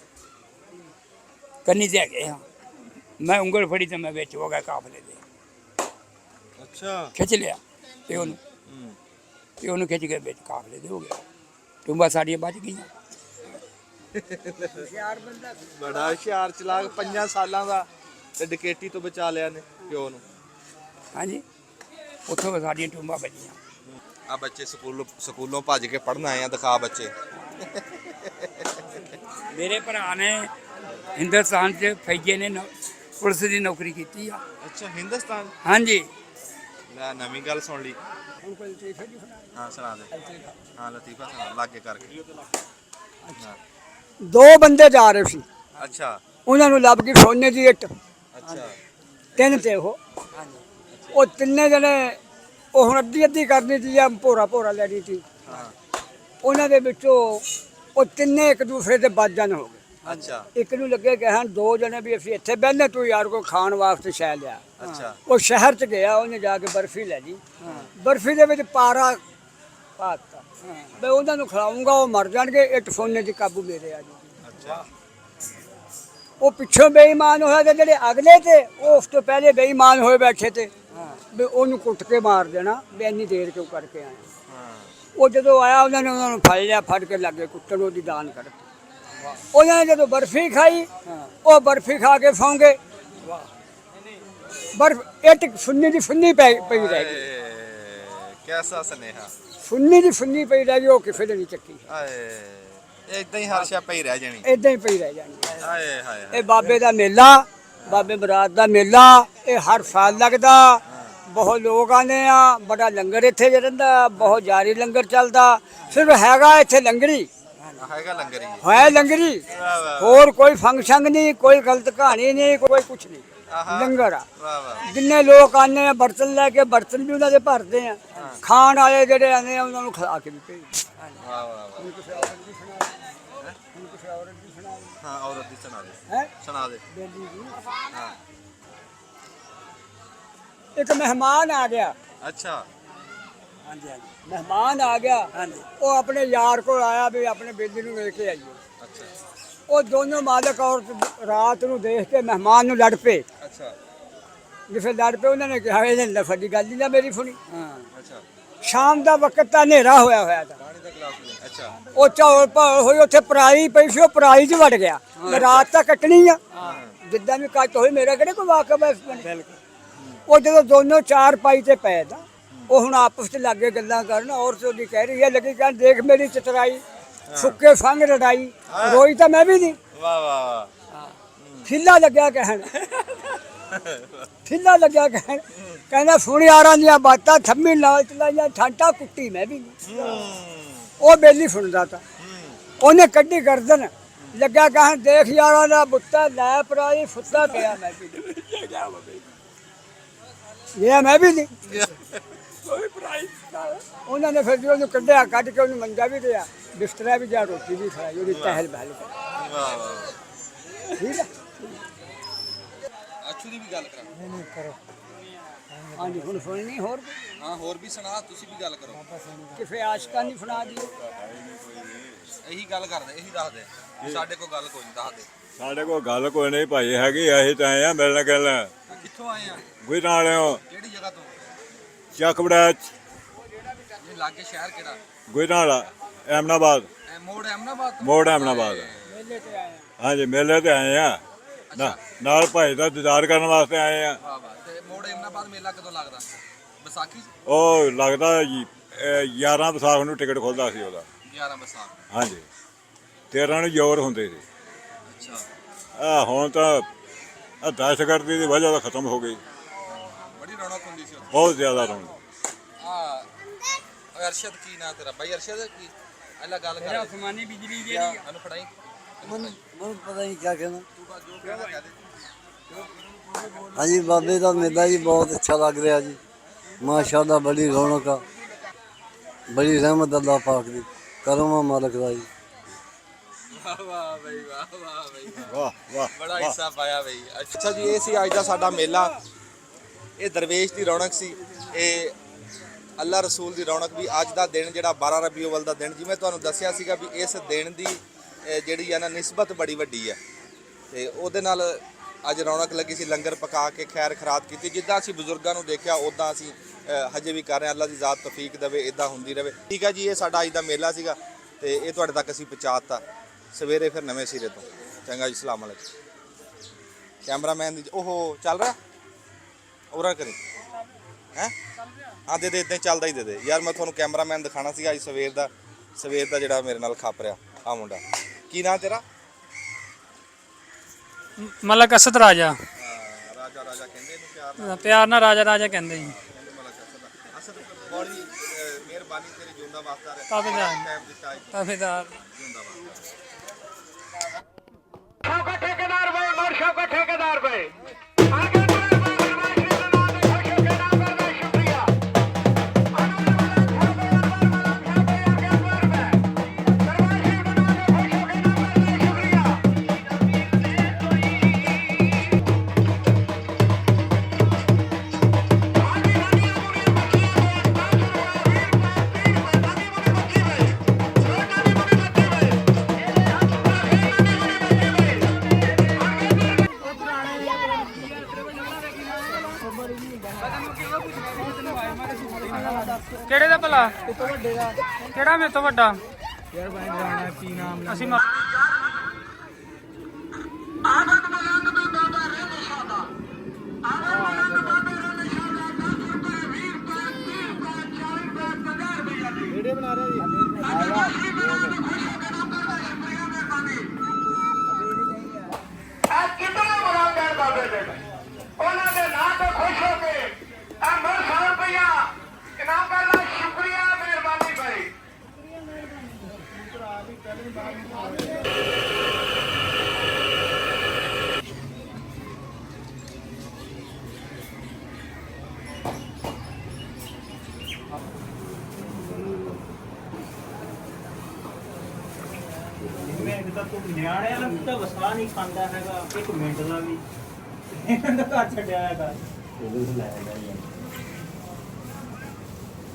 ਕੰਨੀ ਤੇ ਹੈਗੇ ਹਾਂ। ਮੈਂ ਉਂਗਲ ਫੜੀ ਤੇ ਮੈਂ ਵਿੱਚ ਹੋ ਗਿਆ ਕਾਫਲੇ ਦੇ। ਅੱਛਾ। ਖਿੱਚ ਲਿਆ ਪਿਓ ਨੂੰ ਪਿਓ ਨੂੰ ਖਿੱਚ ਕੇ ਵਿੱਚ ਕਾਫਲੇ ਦੇ ਹੋ ਗਿਆ ਟੁੰਬਾਂ ਸਾਡੀਆਂ ਬਚ ਗਈਆਂ। ਬੜਾ ਹੁਸ਼ਿਆਰ ਚਲਾਕ 5 ਸਾਲਾਂ ਦਾ ਤੇ ਡਕੈਤੀ ਤੋਂ ਬਚਾ ਲਿਆ ਨੇ ਪਿਓ ਨੂੰ। ਹਾਂਜੀ ਉੱਥੋਂ ਸਾਡੀਆਂ ਟੁੰਬਾਂ ਬਚੀਆਂ। ਆ ਬੱਚੇ ਸਕੂਲੋਂ ਭੱਜ ਕੇ ਪੜਨ ਆਏ ਆ ਦਿਖਾ ਬੱਚੇ। ਮੇਰੇ ਭਰਾ ਨੇ ਹਿੰਦੁਸਤਾਨ 'ਚ ਫੌਜੀ ਨੇ ਪੁਲਿਸ ਦੀ ਨੌਕਰੀ ਕੀਤੀ ਆ। ਅੱਛਾ ਹਿੰਦੁਸਤਾਨ। ਹਾਂਜੀ ਲੈ ਨਵੀਂ ਗੱਲ ਸੁਣ ਲਈ। ਹਾਂ ਸੁਣਾ ਦੇ। ਹਾਂ ਲਤੀਫਾ ਸੁਣਾ ਲਾਗੇ ਕਰਕੇ। ਦੋ ਬੰਦੇ ਜਾ ਰਹੇ ਸੀ ਅੱਛਾ। ਉਹਨਾਂ ਨੂੰ ਲੱਭ ਗਈ ਸੋਨੇ ਦੀ ਇੱਟ। ਅੱਛਾ। 3 ਤੇ ਉਹ ਤਿੰਨੇ ਜਣੇ ਉਹ ਹੁਣ ਅੱਧੀ ਕਰਨੀ ਸੀ ਜਾਂ ਭੋਰਾ ਲੈਣੀ ਸੀ। ਉਹਨਾਂ ਦੇ ਵਿੱਚੋਂ ਉਹ ਤਿੰਨੇ ਇੱਕ ਦੂਸਰੇ ਤੇ ਵੱਜਣ ਹੋ ਗਏ। ਅੱਛਾ। ਇੱਕ ਨੂੰ ਲੱਗੇ ਕਹਿਣ 2 ਜਣੇ ਵੀ ਅਸੀਂ ਇੱਥੇ ਬਹਿਨੇ ਤੂੰ ਯਾਰ ਕੋ ਖਾਣ ਵਾਸਤੇ ਸ਼ੈ ਲਿਆ। ਅੱਛਾ। ਉਹ ਸ਼ਹਿਰ ਚ ਗਿਆ ਉਹਨੇ ਜਾ ਕੇ ਬਰਫੀ ਲੈ ਲਈ ਬਰਫੀ ਦੇ ਵਿੱਚ ਪਾਰਾ ਪਾਤਾ ਮੈਂ ਉਹਨਾਂ ਨੂੰ ਖਿਲਾਉਂਗਾ ਉਹ ਮਰ ਜਾਣਗੇ ਇੱਟ ਸੋਨੇ ਦੀ ਕਾਬੂ ਮੇਰੇ ਆ ਜੀ। ਅੱਛਾ। ਉਹ ਪਿੱਛੋਂ ਬੇਈਮਾਨ ਹੋਇਆ ਤੇ ਜਿਹੜੇ ਅਗਲੇ ਤੇ ਉਹ ਉਸ ਤੋਂ ਪਹਿਲੇ ਬੇਈਮਾਨ ਹੋਏ ਬੈਠੇ ਤੇ ਵੀ ਉਹਨੂੰ ਕੁੱਟ ਕੇ ਮਾਰ ਦੇਣਾ ਵੀ ਇੰਨੀ ਦੇਰ ਕਿਉਂ ਕਰਕੇ ਆਏ। ਉਹ ਜਦੋਂ ਆਇਆ ਉਹਨਾਂ ਨੂੰ ਫੜ ਲਿਆ ਫੜ ਕੇ ਲੱਗੇ ਕੁੱਟਣ ਉਹਦੀ ਦਾਨ ਕਰ ਉਹਨਾਂ ਨੇ ਜਦੋਂ ਬਰਫੀ ਖਾਈ ਉਹ ਬਰਫੀ ਖਾ ਕੇ ਸੌਂਗੇ ਬਰਫ ਇੱਟ ਸੁੰਨੀ ਦੀ ਸੁੰਨੀ ਪਈ ਰਹਿ ਗਈ। ਕੈਸਾ ਸਨੇਹਾ। ਸੁੰਨੀ ਦੀ ਸੁੰਨੀ ਪਈ ਰਹਿ ਗਈ ਉਹ ਕਿਸੇ ਨੇ ਨਹੀਂ ਚੱਕੀ। ਹਾਏ ਇਦਾਂ ਹੀ ਹਰਸ਼ਾ ਪਈ ਰਹਿ ਜਾਣੀ। ਇਦਾਂ ਹੀ ਪਈ ਰਹਿ ਜਾਣੀ। ਹਾਏ ਹਾਏ। ਇਹ ਬਾਬੇ ਦਾ ਮੇਲਾ ਬਾਬੇ ਬਰਾਤ ਦਾ ਮੇਲਾ ਇਹ ਹਰ ਸਾਲ ਲੱਗਦਾ। ਬਹੁਤ ਲੋਕ ਆਉਂਦੇ ਆ ਬੜਾ ਲੰਗਰ ਇੱਥੇ ਰਹਿੰਦਾ ਬਹੁਤ ਜਾਰੀ ਲੰਗਰ ਚੱਲਦਾ ਸਿਰਫ ਹੈਗਾ ਇੱਥੇ ਲੰਗਰੀ ਹੈਗਾ ਲੰਗਰ ਹੀ ਹੈ ਲੰਗਰੀ ਹੋਰ ਕੋਈ ਫੰਕਸ਼ਨ ਨਹੀਂ ਕੋਈ ਗਲਤ ਕਹਾਣੀ ਨਹੀਂ ਕੋਈ ਕੁਛ ਨਹੀਂ ਲੰਗਰ ਆ। ਵਾਹ ਵਾਹ। ਜਿੰਨੇ ਲੋਕ ਆਉਂਦੇ ਆ ਬਰਤਨ ਲੈ ਕੇ ਬਰਤਨ ਵੀ ਉਹਨਾਂ ਦੇ ਭਰਦੇ ਆ ਖਾਣ ਵਾਲੇ ਜਿਹੜੇ ਆਉਂਦੇ ਆ ਉਹਨਾਂ ਨੂੰ ਖਿਲਾ ਕੇ ਵੀ ਭੇਜ। ਵਾਹ ਵਾਹ ਵਾਹ। ਹਾਂ ਔਰਤ ਦੀ ਸੁਣਾ ਦੇ। ਹੈ ਸੁਣਾ ਦੇ। ਹਾਂ। ਇੱਕ ਮਹਿਮਾਨ ਆ ਗਿਆ। ਅੱਛਾ। ਹਾਂਜੀ ਹਾਂਜੀ ਮਹਿਮਾਨ ਆ ਗਿਆ। ਹਾਂਜੀ ਉਹ ਆਪਣੇ ਯਾਰ ਕੋਲ ਆਇਆ ਵੀ ਆਪਣੇ ਬੇਦੀ ਨੂੰ ਲੈ ਕੇ ਆਈਏ। ਅੱਛਾ। ਉਹ ਦੋਨੋਂ ਮਾਲਕ ਔਰਤ ਰਾਤ ਨੂੰ ਦੇਖ ਕੇ ਮਹਿਮਾਨ ਨੂੰ ਲੜ ਪਏ। ਅੱਛਾ। ਜਿਵੇਂ ਲੜ ਪਏ ਉਹਨਾਂ ਨੇ ਕਿਹਾ ਇਹ ਸਾਡੀ ਗੱਲ ਹੀ ਨਾ ਮੇਰੀ ਸੁਣੀ। ਅੱਛਾ। ਸ਼ਾਮ ਦਾ ਵਕਤ ਤਾਂ ਹਨੇਰਾ ਹੋਇਆ ਤਾਂ ਪਾਣੀ ਦਾ ਗਲਾਸ ਲੈ। ਅੱਛਾ। ਉਹ ਚੌਲ ਭਾਲ ਹੋਈ ਉੱਥੇ ਪਰਾਲੀ ਪਈ ਸੀ ਉਹ ਪਰਾਲੀ 'ਚ ਵੜ ਗਿਆ ਰਾਤ ਤਾਂ ਕੱਟਣੀ ਆ ਜਿੱਦਾਂ ਵੀ ਕੱਟ ਹੋਈ ਮੇਰਾ ਕਿਹੜੇ ਕੋਈ ਵਾਕਫ ਹੈ। ਉਹ ਜਦੋਂ ਦੋਨੋਂ ਚਾਰ ਪਾਈ ਤੇ ਪੈ ਦਾ ਉਹ ਹੁਣ ਆਪਸ 'ਚ ਲੱਗੇ ਗੱਲਾਂ ਕਰਨ। ਔਰਤ ਉਹਦੀ ਕਹਿ ਰਹੀ ਹੈ ਲੱਗੀ ਕਹਿਣ ਦੇਖ ਮੇਰੀ ਚਤਰਾਈ ਸੁੱਕੇ ਫੰਗ ਰੜਾਈ ਰੋਈ ਤਾਂ ਮੈਂ ਵੀ ਨਹੀਂ। ਵਾਹ ਵਾਹ ਫਿੱਲਾ ਲੱਗਿਆ ਕਹਿਣ ਫਿੱਲਾ ਲੱਗਿਆ ਕਹਿਣ ਕਹਿੰਦਾ ਸੁਣ ਯਾਰਾਂ ਦੀਆਂ ਬਾਤਾਂ ਥੰਮੀ ਨਾਲ ਚਲਾਈਆਂ ਠਾਂਟਾ ਕੁੱਟੀ ਮੈਂ ਵੀ ਨਹੀਂ। ਉਹ ਬੇਲੀ ਸੁਣਦਾ ਤਾ ਉਹਨੇ ਕੱਢੀ ਗਰਦਨ ਲੱਗਾ ਕਹਿਣ ਦੇਖ ਯਾਰਾਂ ਦਾ ਬੁੱਤਾ ਲੈ ਪਰਾਈ ਫੁੱਤਾ ਪਿਆ ਮੈਂ ਵੀ ਨਹੀਂ। ਇਹ ਮੈਂ ਵੀ ਨਹੀਂ। ਉਹਨਾਂ ਨੇ ਫਿਰ ਜੀ ਉਹਨੂੰ ਕੱਢਿਆ ਕੱਢ ਕੇ ਉਹਨੂੰ ਮੰਜਾ ਵੀ ਦਿਆ ਬਿਸਤਰਾ ਵੀ ਦਿਆ ਰੋਟੀ ਵੀ ਖਵਾਈ ਉਹਦੀ ਟਹਿਲ ਬਹਿਲ ਠੀਕ ਹੈ। ਅੱਛੂ ਦੀ ਵੀ ਗੱਲ ਕਰਾਂ। ਹਾਂਜੀ ਹੁਣ ਸੁਣਨੀ ਹੋਰ ਹਾਂ ਹੋਰ ਵੀ ਸੁਣਾ, ਤੁਸੀਂ ਵੀ ਗੱਲ ਕਰੋ। ਕਿਸੇ ਆਸ਼ਕਾਂ ਦੀ ਸੁਣਾ ਦਿਓ। ਇਹੀ ਗੱਲ ਕਰਦੇ, ਇਹੀ ਦੱਸਦੇ ਸਾਡੇ ਕੋਲ ਗੱਲ ਕੋਈ ਨਹੀਂ ਦੱਸਦੇ। ਸਾਡੇ ਕੋਲ ਗੱਲ ਕੋਈ ਨਹੀਂ ਭਾਈ ਹੈਗੀ, ਅਸੀਂ ਤਾਂ ਆਏ ਆ ਮਿਲਣ ਗਿਲਣ। ਕਿੱਥੋਂ ਆਏ ਆ? ਗੁਜਰਾਲਿਓ। ਕਿਹੜੀ ਜਗ੍ਹਾ ਤੋਂ? ਚੱਕਬੜਾ ਇਹ ਲਾਗੇ ਸ਼ਹਿਰ ਕਿਹੜਾ? ਗੁਜਰਾਲਾ ਅਹਿਮਦਾਬਾਦ। ਮੋੜ ਅਹਿਮਦਾਬਾਦ ਤੋਂ? ਮੋੜ ਅਹਿਮਦਾਬਾਦ। ਮੇਲੇ ਤੇ ਆਏ ਹਾਂਜੀ ਮੇਲੇ ਤੇ ਆਏ ਆ ਨਾਲ ਭਾਈ ਦਾ ਦੀਦਾਰ ਕਰਨ ਵਾਸਤੇ ਆਏ ਆ। ਵਾਹ ਵਾਹ। ਤੇ ਮੋੜ ਅਹਿਮਦਾਬਾਦ ਮੇਲਾ ਕਦੋਂ ਲੱਗਦਾ? ਵਿਸਾਖੀ? ਉਹ ਲੱਗਦਾ ਜੀ 11 ਵਿਸਾਖ ਨੂੰ ਟਿਕਟ ਖੁੱਲਦਾ ਸੀ ਉਹਦਾ। 11 ਵਿਸਾਖ। ਹਾਂਜੀ 13 ਨੂੰ ਜ਼ੋਰ ਹੁੰਦੇ ਸੀ। ਅੱਛਾ। ਹੁਣ ਤਾਂ ਦਹਿਸ਼ਤਗਰਦੀ ਦੀ ਵਜ੍ਹਾ ਤੋਂ ਖਤਮ ਹੋ ਗਈ। ਬੜੀ ਰੌਣਕ ਹੁੰਦੀ ਸੀ ਉੱਥੇ। ਬਹੁਤ ਜ਼ਿਆਦਾ ਰੌਣਕ। ਅਰਸ਼ਦ ਕੀ ਨਾਂ ਤੇਰਾ? ਬਾਈ ਅਰਸ਼ਦ ਕੀ ਅੱਲਾ ਗੱਲ ਕਰ। ਆਸਮਾਨੀ ਬਿਜਲੀ ਜਿਹੜੀ ਇਹਨੂੰ ਫੜਾਈ। ਮੈਨੂੰ ਪਤਾ ਨਹੀਂ ਕੀ ਕਹਿਣਾ। ਤੂੰ ਬਸ ਜੋ ਕਹਿਣਾ ਕਹਿ ਦੇ। ਹਾਂਜੀ ਬਾਬੇ ਦਾ ਮੇਲਾ ਜੀ ਬਹੁਤ ਅੱਛਾ ਲੱਗ ਰਿਹਾ ਜੀ। ਮਾਸ਼ਾਅੱਲਾ ਬੜੀ ਰੌਣਕ ਆ, ਬੜੀ ਰਹਿਮਤ ਅੱਲਾਹ ਪਾਕ ਦੀ, ਕਰਮ ਆ ਮਾਲਕ ਦਾ ਜੀ। ਵਾਹ ਵਾਹ ਬਈ ਵਾਹ ਵਾਹ ਬਈ ਵਾਹ ਵਾਹ ਬੜਾ ਹਿੱਸਾ ਪਾਇਆ ਬਈ। ਅੱਛਾ ਜੀ ਇਹ ਸੀ ਅੱਜ ਦਾ ਸਾਡਾ ਮੇਲਾ। ਇਹ ਦਰਵੇਸ਼ ਦੀ ਰੌਣਕ ਸੀ, ਇਹ ਅੱਲਾ ਰਸੂਲ ਦੀ ਰੌਣਕ ਵੀ। ਅੱਜ ਦਾ ਦਿਨ ਜਿਹੜਾ 12 ਰਬੀਉ ਅਵਲ ਦਾ ਦਿਨ, ਜਿਵੇਂ ਤੁਹਾਨੂੰ ਦੱਸਿਆ ਸੀਗਾ ਵੀ ਇਸ ਦਿਨ ਦੀ ਜਿਹੜੀ ਆ ਨਾ ਨਿਸਬਤ ਬੜੀ ਵੱਡੀ ਹੈ ਤੇ ਉਹਦੇ ਨਾਲ ਅੱਜ ਰੌਣਕ ਲੱਗੀ ਸੀ। ਲੰਗਰ ਪਕਾ ਕੇ ਖੈਰ ਖਰਾਤ ਕੀਤੀ, ਜਿੱਦਾਂ ਅਸੀਂ ਬਜ਼ੁਰਗਾਂ ਨੂੰ ਦੇਖਿਆ ਉੱਦਾਂ ਅਸੀਂ ਹਜੇ ਵੀ ਕਰ ਰਹੇ ਹਾਂ। ਅੱਲਾ ਦੀ ਜ਼ਾਤ ਤੌਫੀਕ ਦੇਵੇ, ਇਦਾਂ ਹੁੰਦੀ ਰਹੇ। ਠੀਕ ਹੈ ਜੀ ਇਹ ਸਾਡਾ ਅੱਜ ਦਾ ਮੇਲਾ ਸੀਗਾ ਤੇ ਇਹ ਤੁਹਾਡੇ ਤੱਕ ਅਸੀਂ ਪਹੁੰਚਾਤਾ। ਸਵੇਰੇ ਫਿਰ ਨਵੇਂ ਸਿਰੇ ਤੋਂ। ਚੰਗਾ ਜੀ, ਸਲਾਮ ਅਲੈਕੁਮ। ਕੈਮਰਾਮੈਨ ਦੀ ਉਹ ਚੱਲ ਰਿਹਾ ਉਰਾ ਕਰੀ ਹੈ। ਹਾਂ ਦੇ ਦੇ, ਇਦਾਂ ਚੱਲਦਾ ਹੀ ਦੇ ਦੇ ਯਾਰ। ਮੈਂ ਤੁਹਾਨੂੰ ਕੈਮਰਾਮੈਨ ਦਿਖਾਣਾ ਸੀਗਾ ਅੱਜ ਸਵੇਰ ਦਾ ਜਿਹੜਾ ਮੇਰੇ ਨਾਲ ਖਾਪ ਰਿਹਾ ਆ ਮੁੰਡਾ। ਕੀ ਨਾਂ ਤੇਰਾ? ਮਲਕ ਅਸਦ ਰਾਜਾ। ਰਾਜਾ ਰਾਜਾ ਕਹਿੰਦੇ ਇਹਨੂੰ ਪਿਆਰ ਨਾਲ ਰਾਜਾ ਰਾਜਾ ਕਹਿੰਦੇ ਜੀ। ਅਸਦ ਬੜੀ ਮਿਹਰਬਾਨੀ ਤੇਰੀ, ਜਿਉਂਦਾ ਵਾਸਤਾ ਰਹੇ। ਤਾਬੇਦਾਰ ਟਾਈਮ ਦਿੱਤਾ ਹੈ, ਤਾਬੇਦਾਰ। ਜਿਉਂਦਾ ਵਾਸਤਾ। ਠੇਕੇਦਾਰ ਭਾਈ ਮਰਸ਼ਾ ਕੋ ਠੇਕੇਦਾਰ ਭਾਈ ਕਿਹੜੇ ਦਾ ਭਲਾ? ਕਿਹੜਾ ਮੇਰੇ ਤੋਂ ਵੱਡਾ? ਯਾਰ ਭਾਈ ਜਾਣਾ ਕੀ ਨਾਮ ਅਸੀਂ ਵੀਡੀਓ ਬਣਾ ਰਿਹਾ ਜੀ। ਕਿੰਨਾ ਮੁਰਾਦਾਰ ਬਾਬੇ ਦੇ ਉਹਨਾਂ ਦੇ ਨਾਂ ਤੋਂ ਖੁਸ਼ ਹੋ ਕੇ ਅੰਮ੍ਰਿਤ ਸਾਹਿਬ ਭਈਆ ਇਨਾਮ ਕਰਨਾ। ਸ਼ੁਕਰੀਆ, ਮਿਹਰਬਾਨੀ ਭਾਈ। ਨਿਆਣਿਆਂ ਨੂੰ ਤਾਂ ਵਸਾ ਨਹੀਂ ਖਾਂਦਾ ਹੈਗਾ ਇੱਕ ਮਿੰਟ ਦਾ ਵੀ। ਇਹਨਾਂ ਦਾ ਘਰ ਛੱਡਿਆ ਹੈਗਾ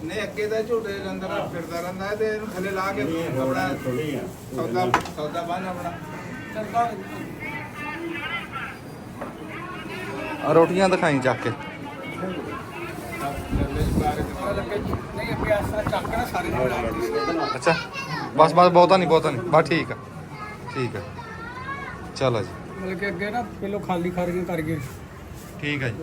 ਨਹੀਂ ਅੱਗੇ ਤਾਂ ਝੋਟੇ ਦੇ ਅੰਦਰ ਫਿਰਦਾ ਰਹਿੰਦਾ ਹੈ ਤੇ ਇਹਨੂੰ ਥੱਲੇ ਲਾ ਕੇ ਆਪਣਾ ਸੌਦਾ ਬੰਨ ਆਪਣਾ। ਰੋਟੀਆਂ ਦਿਖਾਈ ਚੱਕ ਕੇ। ਅੱਛਾ ਬਸ ਬਹੁਤਾ ਨਹੀਂ ਬਸ ਠੀਕ ਆ ਚਲੋ ਜੀ। ਮਤਲਬ ਕਿ ਅੱਗੇ ਨਾ ਪਹਿਲੋਂ ਖਾਲੀ ਕਰ ਗਏ ਠੀਕ ਹੈ ਜੀ।